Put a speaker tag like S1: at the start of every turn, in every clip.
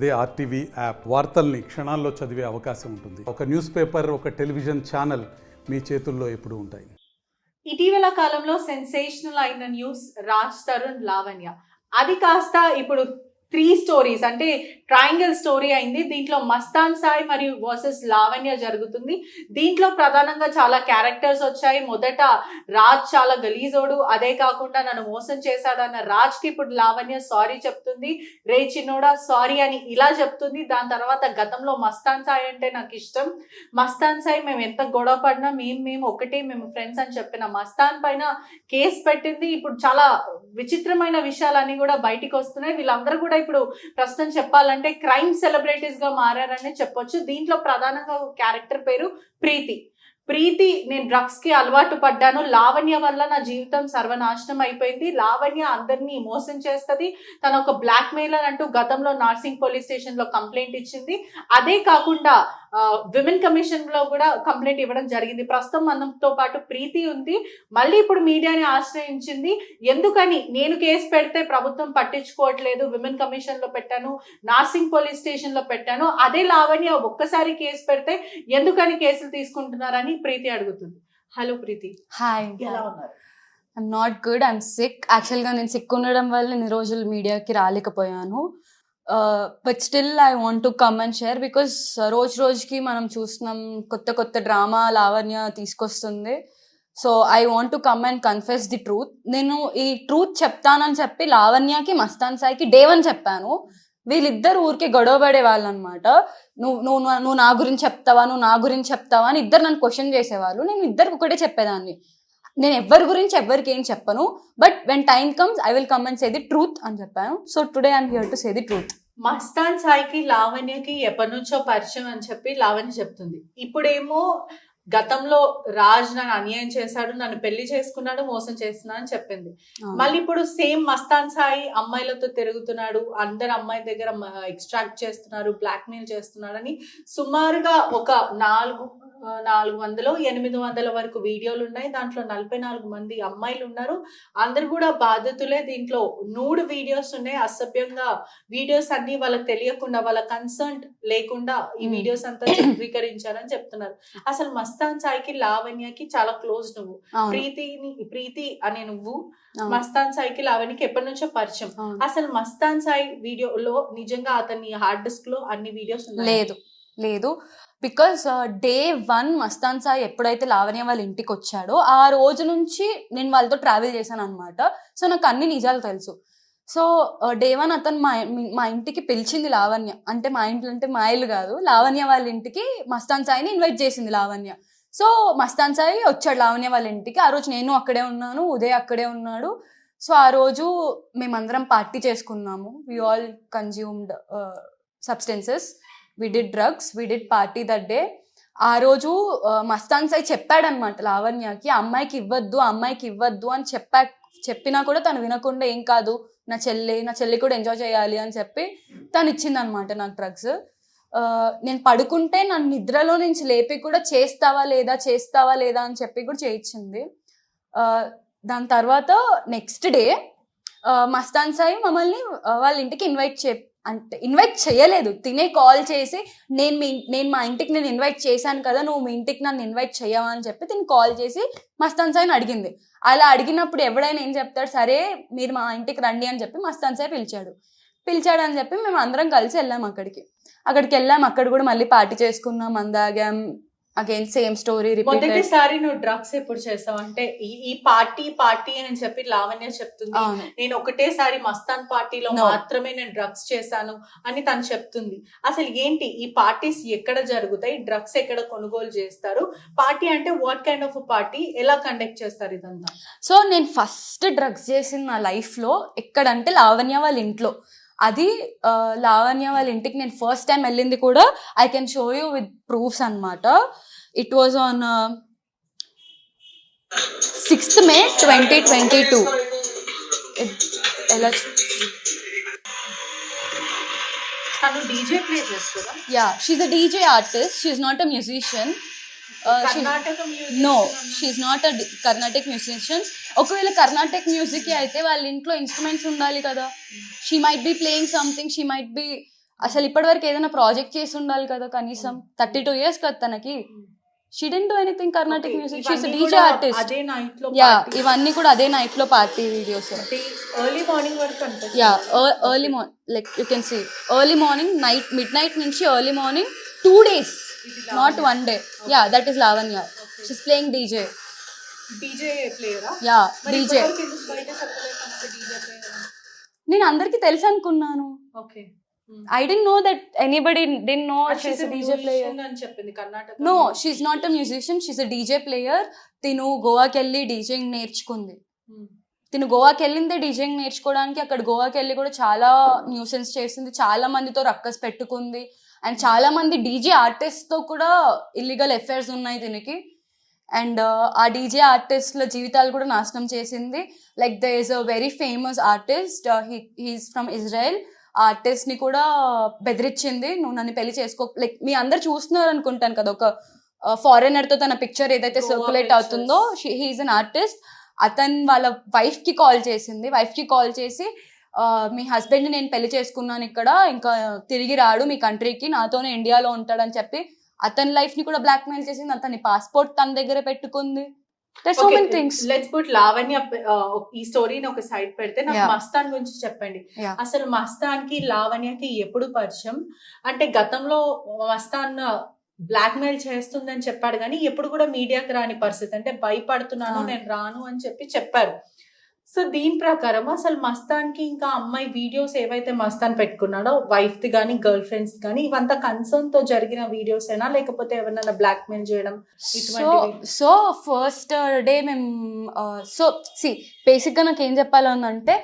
S1: అదే RTV app వార్తల్ని క్షణాల్లో చదివే అవకాశం ఉంటుంది. ఒక న్యూస్ పేపర్, ఒక టెలివిజన్ ఛానల్ మీ చేతుల్లో ఎప్పుడూ ఉంటాయి.
S2: ఇటీవల కాలంలో సెన్సేషనల్ అయిన న్యూస్ రాజ్ తరుణ్ లావణ్య. అది కాస్త ఇప్పుడు 3 స్టోరీస్ అంటే ట్రయాంగిల్ స్టోరీ అయింది. దీంట్లో మస్తాన్ సాయి మరియు వర్సెస్ లావణ్య జరుగుతుంది. దీంట్లో ప్రధానంగా చాలా క్యారెక్టర్స్ వచ్చాయి. మొదట రాజ్ చాలా గలీజోడు, అదే కాకుండా నన్ను మోసం చేశాడన్న రాజ్ కి ఇప్పుడు లావణ్య సారీ చెప్తుంది. రే చిన్నోడా సారీ అని ఇలా చెప్తుంది. దాని తర్వాత గతంలో మస్తాన్ సాయి అంటే నాకు ఇష్టం, మస్తాన్ సాయి మేము ఎంత గొడవ పడినా మేము ఒకటే, మేము ఫ్రెండ్స్ అని చెప్పిన మస్తాన్ పైన కేసు పెట్టింది. ఇప్పుడు చాలా విచిత్రమైన విషయాలన్నీ కూడా బయటికి వస్తున్నాయి. వీళ్ళందరూ కూడా ఇప్పుడు ప్రస్తుతం చెప్పాలంటే క్రైమ్ సెలబ్రిటీస్ గా మారారని చెప్పొచ్చు. దీంట్లో ప్రధానంగా క్యారెక్టర్ పేరు ప్రీతి. నేను డ్రగ్స్ కి అలవాటు పడ్డాను, లావణ్య వల్ల నా జీవితం సర్వనాశనం అయిపోయింది, లావణ్య అందరినీ మోసం చేస్తుంది, తన ఒక బ్లాక్ మెయిలర్ అంటూ గతంలో నార్సింగ్ పోలీస్ స్టేషన్ లో కంప్లైంట్ ఇచ్చింది. అదే కాకుండా విమెన్ కమిషన్ లో కూడా కంప్లైంట్ ఇవ్వడం జరిగింది. ప్రస్తుతం మనతో పాటు ప్రీతి ఉంది. మళ్ళీ ఇప్పుడు మీడియాని ఆశ్రయించింది. ఎందుకని నేను కేసు పెడితే ప్రభుత్వం పట్టించుకోవట్లేదు, విమెన్ కమిషన్ లో పెట్టాను, నార్సింగ్ పోలీస్ స్టేషన్ లో పెట్టాను, అదే లావణ్య ఒక్కసారి కేసు పెడితే ఎందుకని కేసులు తీసుకుంటున్నారని ప్రీతి అడుగుతుంది. హలో ప్రీతి.
S3: హాయ్,
S2: ఎలా ఉన్నారు?
S3: I'm not good, I'm sick. యాక్చువల్గా నేను సిక్ ఉండడం వల్ల ఇన్ని రోజులు మీడియాకి రాలేకపోయాను. But still I want to come and share because రోజుకి మనం చూస్తున్నాం కొత్త డ్రామా లావణ్య తీసుకొస్తుంది. So I want to come and confess the truth. నేను ఈ ట్రూత్ చెప్తానని చెప్పి లావణ్యకి మస్తాన్ సాయికి డే 1 చెప్పాను. వీళ్ళిద్దరు ఊరికే గొడవ పడే వాళ్ళు అనమాట. నువ్వు నా గురించి చెప్తావా అని ఇద్దరు నన్ను క్వశ్చన్ చేసేవాళ్ళు. నేను ఇద్దరికి ఒకటే చెప్పేదాన్ని, నేను ఎవరి గురించి ఎవరికి ఏం చెప్పను, but when time comes I will come and say the truth అని చెప్పాను. So today I'm here to say the truth.
S2: Mastan సాయికి లావణ్యకి ఎప్పటి నుంచో పరిచయం అని చెప్పి లావణ్య చెప్తుంది. ఇప్పుడేమో గతంలో రాజ్ నన్ను అన్యాయం చేశాడు, నన్ను పెళ్లి చేసుకున్నాడు, మోసం చేస్తున్నాడు అని చెప్పింది. మళ్ళీ ఇప్పుడు సేమ్ మస్తాన్ సాయి అమ్మాయిలతో తిరుగుతున్నాడు, అందరు అమ్మాయి దగ్గర ఎక్స్ట్రాక్ట్ చేస్తున్నారు, బ్లాక్ మెయిల్ చేస్తున్నాడు అని సుమారుగా ఒక 400-800 వరకు వీడియోలు ఉన్నాయి. దాంట్లో 44 మంది అమ్మాయిలు ఉన్నారు. అందరు కూడా బాధితులే. దీంట్లో 3 వీడియోస్ ఉన్నాయి. అసభ్యంగా వీడియోస్ అన్ని వాళ్ళకి తెలియకుండా, వాళ్ళ కన్సర్న్ లేకుండా ఈ వీడియోస్ అంతా చిత్రీకరించారని చెప్తున్నారు. అసలు మస్తాన్ సాయికి లావణ్యకి చాలా క్లోజ్. నువ్వు ప్రీతి అనే నువ్వు మస్తాన్ సాయికి లావణ్యకి ఎప్పటి నుంచో పరిచయం. అసలు మస్తాన్ సాయి వీడియోలో నిజంగా అతని హార్డ్ డిస్క్ లో అన్ని వీడియోస్
S3: లేదు బికాస్ డే 1 మస్తాన్ సాయి ఎప్పుడైతే లావణ్య వాళ్ళ ఇంటికి వచ్చాడో ఆ రోజు నుంచి నేను వాళ్ళతో ట్రావెల్ చేశాను అనమాట. సో నాకు అన్ని నిజాలు తెలుసు. సో డే 1 అతను మా ఇంటికి పిలిచింది లావణ్య. అంటే మా ఇంట్లో అంటే మా ఇల్లు కాదు, లావణ్య వాళ్ళ ఇంటికి మస్తాన్ సాయిని ఇన్వైట్ చేసింది లావణ్య. సో మస్తాన్ సాయి వచ్చాడు లావణ్య వాళ్ళ ఇంటికి. ఆ రోజు నేను అక్కడే ఉన్నాను, ఉదయ్ అక్కడే ఉన్నాడు. సో ఆ రోజు మేమందరం పార్టీ చేసుకున్నాము. We all consumed substances, we did drugs, we did party that day. ఆ రోజు మస్తాన్ సాయి చెప్పాడనమాట లావణ్యకి అమ్మాయికి ఇవ్వద్దు అని చెప్పినా కూడా తను వినకుండా ఏం కాదు నా చెల్లి కూడా ఎంజాయ్ చేయాలి అని చెప్పి తను ఇచ్చింది అనమాట నాకు డ్రగ్స్. నేను పడుకుంటే నన్ను నిద్రలో నుంచి లేపి కూడా చేస్తావా లేదా అని చెప్పి కూడా చేయించింది. దాని తర్వాత నెక్స్ట్ డే మస్తాన్ సాయి మమ్మల్ని వాళ్ళ ఇంటికి ఇన్వైట్ చేయలేదు, తినే కాల్ చేసి నేను మా ఇంటికి నేను ఇన్వైట్ చేశాను కదా, నువ్వు మీ ఇంటికి నన్ను ఇన్వైట్ చేయవా అని చెప్పి తిని కాల్ చేసి మస్తాన్ సాయిని అడిగింది. అలా అడిగినప్పుడు ఎవడైనా ఏం చెప్తాడు, సరే మీరు మా ఇంటికి రండి అని చెప్పి మస్తాన్ సాయి పిలిచాడు అని చెప్పి మేము అందరం కలిసి వెళ్ళాం. అక్కడికి వెళ్ళాం. అక్కడ కూడా మళ్ళీ పార్టీ చేసుకున్నాం, అందాగాం. Again same story repeat.
S2: మొదటిసారి నువ్వు డ్రగ్స్ ఎప్పుడు చేసావు అంటే ఈ పార్టీ అని చెప్పి లావణ్య చెప్తుంది. నేను ఒకటేసారి మస్తాన్ పార్టీలో మాత్రమే నేను డ్రగ్స్ చేశాను అని తను చెప్తుంది. అసలు ఏంటి ఈ పార్టీస్ ఎక్కడ జరుగుతాయి, డ్రగ్స్ ఎక్కడ కొనుగోలు చేస్తారు, పార్టీ అంటే వాట్ కైండ్ ఆఫ్ పార్టీ, ఎలా కండక్ట్ చేస్తారు ఇదంతా?
S3: సో నేను ఫస్ట్ డ్రగ్స్ చేసిన నా లైఫ్ లో ఎక్కడంటే లావణ్య వాళ్ళ ఇంట్లో. అది లావణ్య వాళ్ళ ఇంటికి నేను ఫస్ట్ టైం వెళ్ళింది కూడా I can show you with proofs అనమాట. It was on 6th May 2022. ఎలా
S2: తను డీజే ప్లే చేస్తుందా?
S3: Yeah, she's a DJ artist, she's not a musician. No, she's not a Carnatic musician. ఒకవేళ కర్ణాటక మ్యూజిక్ అయితే వాళ్ళ ఇంట్లో ఇన్స్ట్రుమెంట్స్ ఉండాలి కదా. She might be playing something, she might be అసలు ఇప్పటివరకు ఏదైనా ప్రాజెక్ట్ చేసి ఉండాలి కదా కనీసం. 32 years కదా తనకి. She didn't do anything Carnatic music. She is DJ artist.
S2: అదే నైట్ లో
S3: యా, ఇవన్నీ కూడా అదే నైట్ లో పార్టీ వీడియోస్.
S2: ఎర్లీ మార్నింగ్ వరకు అంటే
S3: yeah, early morning, like you can see early morning, night midnight నుంచి early morning 2 days, not 1 day. Yeah, that is Lavanya. She is playing DJ.
S2: DJ ప్లేయరా?
S3: Yeah, DJ.
S2: బయట చెప్పలేదు DJ player.
S3: నేను అందరికి తెలుసు అనుకున్నాను.
S2: Okay.
S3: I didn't know that anybody didn't know she's a DJ player.
S2: అని చెప్పింది Karnataka.
S3: No, she's not a musician. She's a DJ player. తిను గోవాకి వెళ్ళి డీజేయింగ్ నేర్చుకుంది. తిను గోవాకి వెళ్ళిందే డీజేయింగ్ నేర్చుకోవడానికి. అక్కడ గోవాకి వెళ్ళి కూడా చాలా న్యూసెన్స్ చేసింది, చాలా మందితో రక్కస్ పెట్టుకుంది, అండ్ చాలా మంది డీజే ఆర్టిస్ట్ తో కూడా ఇల్లీగల్ అఫైర్స్ ఉన్నాయి దీనికి. అండ్ ఆ డీజే ఆర్టిస్ట్ల జీవితాలు కూడా నాశనం చేసింది. Like they is a very famous artist, he's from Israel. Artist ని కూడా బెదిరించింది, నువ్వు నన్ను పెళ్లి చేసుకో. లైక్ మీ అందరు చూస్తున్నారు అనుకుంటాను కదా, ఒక ఫారెనర్ తో తన పిక్చర్ ఏదైతే సర్క్యులేట్ అవుతుందో, హీఈస్ అన్ ఆర్టిస్ట్. అతను వాళ్ళ వైఫ్ కి కాల్ చేసింది. వైఫ్ కి కాల్ చేసి మీ హస్బెండ్ నేను పెళ్లి చేసుకున్నాను ఇక్కడ, ఇంకా తిరిగి రాడు మీ కంట్రీకి, నాతోనే ఇండియాలో ఉంటాడని చెప్పి అతని లైఫ్ ని కూడా బ్లాక్ మెయిల్ చేసింది. అతని పాస్పోర్ట్ తన దగ్గర పెట్టుకుంది. There's so many things.
S2: Let's put Lavanya ఈ స్టోరీని ఒక సైడ్ పెడితే నాకు మస్తాన్ గురించి చెప్పండి. అసలు మస్తాన్ కి లావణ్యకి ఎప్పుడు పరిచయం? అంటే గతంలో మస్తాన్ బ్లాక్ మెయిల్ చేస్తుందని చెప్పాడు కానీ ఎప్పుడు కూడా మీడియాకి రాని పరిస్థితి, అంటే భయపడుతున్నాను నేను రాను అని చెప్పారు. సో దీని ప్రకారం అసలు మస్తాన్ కి ఇంకా అమ్మాయి వీడియోస్ ఏవైతే మస్తాన్ పెట్టుకున్నాడో వైఫ్ ది కానీ గర్ల్ ఫ్రెండ్స్ కానీ ఇవంతా కన్సర్న్ తో జరిగిన వీడియోస్ అయినా లేకపోతే ఎవరైనా బ్లాక్ మెయిల్ చేయడం?
S3: సో ఫస్ట్ డే మేము బేసిక్ గా నాకు ఏం చెప్పాలంటే,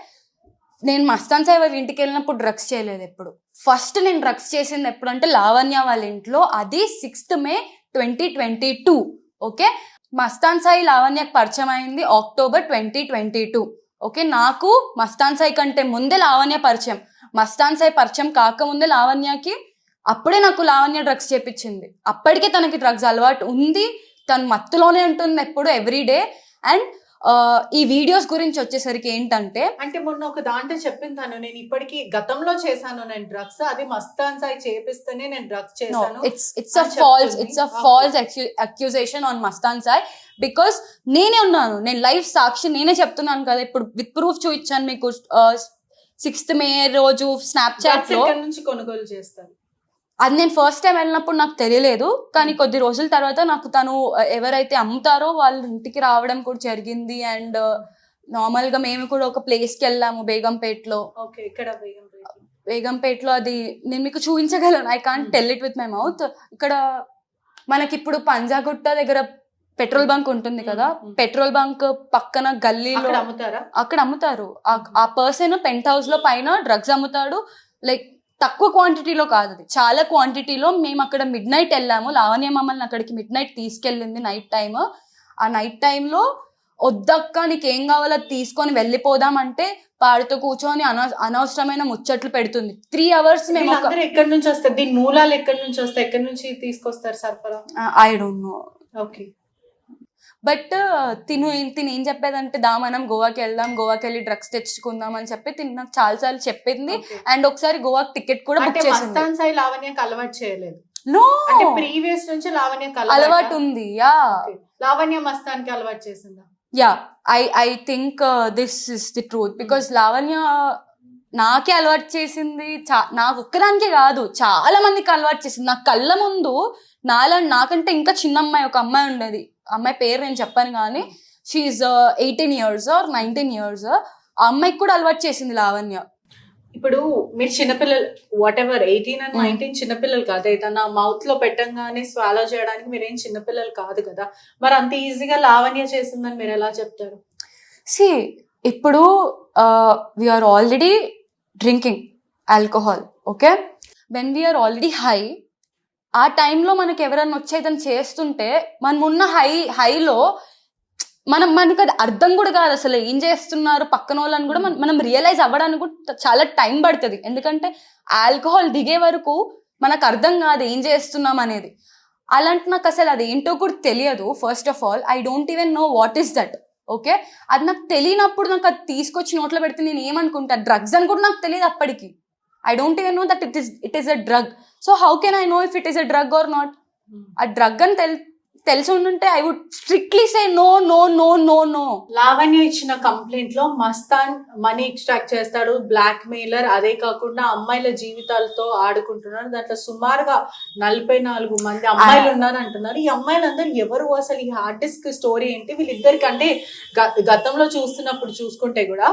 S3: నేను మస్తాన్ సాయి వాళ్ళ ఇంటికి వెళ్ళినప్పుడు డ్రగ్స్ చేయలేదు ఎప్పుడు. ఫస్ట్ నేను డ్రగ్స్ చేసింది ఎప్పుడు అంటే లావణ్య వాళ్ళ ఇంట్లో, అది 6th May 2022. Okay, Mastan Sai లావణ్యకు పరిచయం అయింది October 2022. ఓకే, నాకు మస్తాన్ సాయి కంటే ముందే లావణ్య పరిచయం. మస్తాన్ సాయి పరిచయం కాకముందే లావణ్యకి, అప్పుడే నాకు లావణ్య డ్రగ్స్ చేపించింది. అప్పటికే తనకి డ్రగ్స్ అలవాటు ఉంది, తను మత్తులోనే ఉంటుంది ఎప్పుడు ఎవ్రీడే. అండ్ ఈ వీడియోస్ గురించి వచ్చేసరికి ఏంటంటే,
S2: అంటే మొన్న ఒక దాంట్లో చెప్పింది నేను ఇప్పటికీ గతంలో చేశాను నేను డ్రగ్స్, అది మస్తాన్ సాయి చేపిస్తేనే నేను డ్రగ్స్ చేశాను.
S3: It's a false accusation on Mastan Sai. Because నేనే ఉన్నాను, నేను లైవ్ సాక్షి, నేనే చెప్తున్నాను కదా, ఇప్పుడు విత్ ప్రూఫ్ చూపించాను మీకు. 6th May రోజు స్నాప్చాట్ లో
S2: నుంచి కొనుగోలు చేస్తాను.
S3: అది నేను ఫస్ట్ టైం వెళ్ళినప్పుడు నాకు తెలియలేదు, కానీ కొద్ది రోజుల తర్వాత నాకు తను ఎవరైతే అమ్ముతారో వాళ్ళ ఇంటికి రావడం కూడా జరిగింది. అండ్ నార్మల్ గా మేము కూడా ఒక ప్లేస్ కి వెళ్ళాము బేగంపేటలో. బేగంపేటలో అది నేను మీకు చూపించగలను, I can't tell it with my mouth. ఇక్కడ మనకి ఇప్పుడు పంజాగుట్ట దగ్గర పెట్రోల్ బంక్ ఉంటుంది కదా, పెట్రోల్ బంక్ పక్కన గల్లీలో అక్కడ అమ్ముతారు. ఆ పర్సన్ పెంట్ హౌస్ లో పైన డ్రగ్స్ అమ్ముతాడు. లైక్ తక్కువ క్వాంటిటీలో కాదు, అది చాలా క్వాంటిటీలో. మేము అక్కడ మిడ్ నైట్ వెళ్ళాము, లావణ్య మమ్మల్ని అక్కడికి మిడ్ నైట్ తీసుకెళ్ళింది నైట్ టైమ్. ఆ నైట్ టైంలో వద్దక్క నీకు ఏం కావాలో తీసుకొని వెళ్ళిపోదామంటే పాడుతూ కూర్చొని అనవసరమైన ముచ్చట్లు పెడుతుంది. 3 hours మేము
S2: ఎక్కడి నుంచి వస్తారు, దీని మూలాలు ఎక్కడి నుంచి వస్తాయి, ఎక్కడి నుంచి తీసుకొస్తారు సరఫరా?
S3: I don't know.
S2: Okay,
S3: but తిను ఏం చెప్పేదంటే, మనం గోవాకి వెళ్దాం, గోవాకి వెళ్ళి డ్రగ్స్ తెచ్చుకుందాం అని చెప్పి తిను నాకు చాలా సార్లు చెప్పింది. అండ్ ఒకసారి గోవాకి టికెట్ కూడా బుక్ చేసింది.
S2: మస్తాన్ సాయి లావణ్యకి అలవాటు చేయలేదు?
S3: నో,
S2: అంటే ప్రీవియస్ నుంచి లావణ్యకి
S3: అలవాటు ఉంది. యా,
S2: లావణ్య మస్తాన్ కి అలవాటు చేసిందా?
S3: Yeah, I think this is the truth. Because Lavanya నాకే అలవాటు చేసింది, నాకు ఒక్కదానికే కాదు చాలా మందికి అలవాటు చేసింది. నా కళ్ళ ముందు నాకంటే ఇంకా చిన్న అమ్మాయి, ఒక అమ్మాయి ఉండేది, అమ్మాయి పేరు నేను చెప్పాను కానీ, షీఈ్ 18 years or 19 years. ఆ అమ్మాయికి కూడా అలవాటు చేసింది లావణ్య.
S2: ఇప్పుడు మీరు చిన్నపిల్లలు, వాట్ ఎవర్ 18 and 19 చిన్నపిల్లలు కాదు, ఏదన్నా మౌత్ లో పెట్టంగానే స్వాలో చేయడానికి మీరేం చిన్నపిల్లలు కాదు కదా, మరి అంత ఈజీగా లావణ్య చేసిందని మీరు ఎలా చెప్తారు?
S3: ఇప్పుడు we're already drinking alcohol. Okay, when we're already high, ఆ టైంలో మనకి ఎవరైనా వచ్చేదని చేస్తుంటే మనం ఉన్న హైలో మనకి అది అర్థం కూడా కాదు అసలు ఏం చేస్తున్నారు పక్కన వాళ్ళని కూడా మనం రియలైజ్ అవ్వడానికి కూడా చాలా టైం పడుతుంది. ఎందుకంటే ఆల్కహాల్ దిగే వరకు మనకు అర్థం కాదు ఏం చేస్తున్నాం అనేది. అలాంటి నాకు అసలు అది ఏంటో కూడా తెలియదు. First of all I don't even know what is that. Okay, అది నాకు తెలియనప్పుడు నాకు అది తీసుకొచ్చి నోట్లో పెడితే నేను ఏమనుకుంటా డ్రగ్స్ అని కూడా నాకు తెలియదు అప్పటికి. I don't even know that it is a drug. So how can I know if it is a drug or not? A drug అని తెలిసి ఉంటే I would strictly say no.
S2: Lavanya ఇచ్చిన కంప్లైంట్ లో మస్తాన్ మనీ ఎక్స్ట్రాక్ట్ చేస్తాడు, black mailer, అదే కాకుండా అమ్మాయిల జీవితాలతో ఆడుకుంటున్నాడు. దాంట్లో సుమారుగా 44 మంది అమ్మాయిలు ఉన్నారు అంటున్నారు. ఈ అమ్మాయిలందరూ ఎవరు, అసలు ఈ హార్డ్ డిస్క్ స్టోరీ ఏంటి? వీళ్ళిద్దరికి అంటే గతంలో చూసుకుంటే కూడా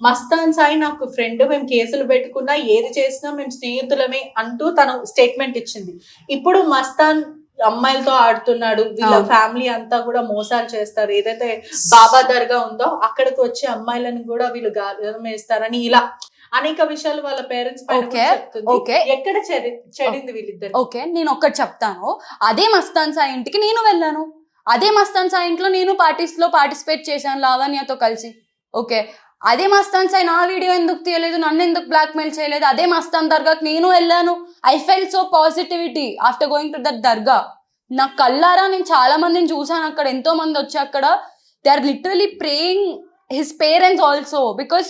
S2: మస్తాన్ సాయి నాకు ఫ్రెండ్, మేము కేసులు పెట్టుకున్నా ఏది చేసినా మేము స్నేహితులమే అంటూ తను స్టేట్మెంట్ ఇచ్చింది. ఇప్పుడు మస్తాన్ అమ్మాయిలతో ఆడుతున్నాడు, వీళ్ళ ఫ్యామిలీ అంతా కూడా మోసాలు చేస్తారు, ఏదైతే బాబా దర్గా ఉందో అక్కడికి వచ్చే అమ్మాయిలను కూడా వీళ్ళు గాలం వేస్తారని ఇలా అనేక విషయాలు వాళ్ళ పేరెంట్స్ ఎక్కడ చెడింది వీళ్ళిద్దరు.
S3: ఓకే, నేను ఒక్కటి చెప్తాను. అదే మస్తాన్ సాయి ఇంటికి నేను వెళ్ళాను, అదే మస్తాన్ సాయి ఇంట్లో నేను పార్టిసిపేట్ చేశాను లావణ్యతో కలిసి. ఓకే, అదే మస్తాన్ సాయి నా వీడియో ఎందుకు తీయలేదు, నన్ను ఎందుకు బ్లాక్మెయిల్ చేయలేదు? అదే మస్తాన్ దర్గాకి నేను వెళ్ళాను. I felt so positivity after going to that dargah. నా కళ్ళారా నేను చాలా మందిని చూసాను అక్కడ, ఎంతో మంది వచ్చి అక్కడ they are literally praying his parents also because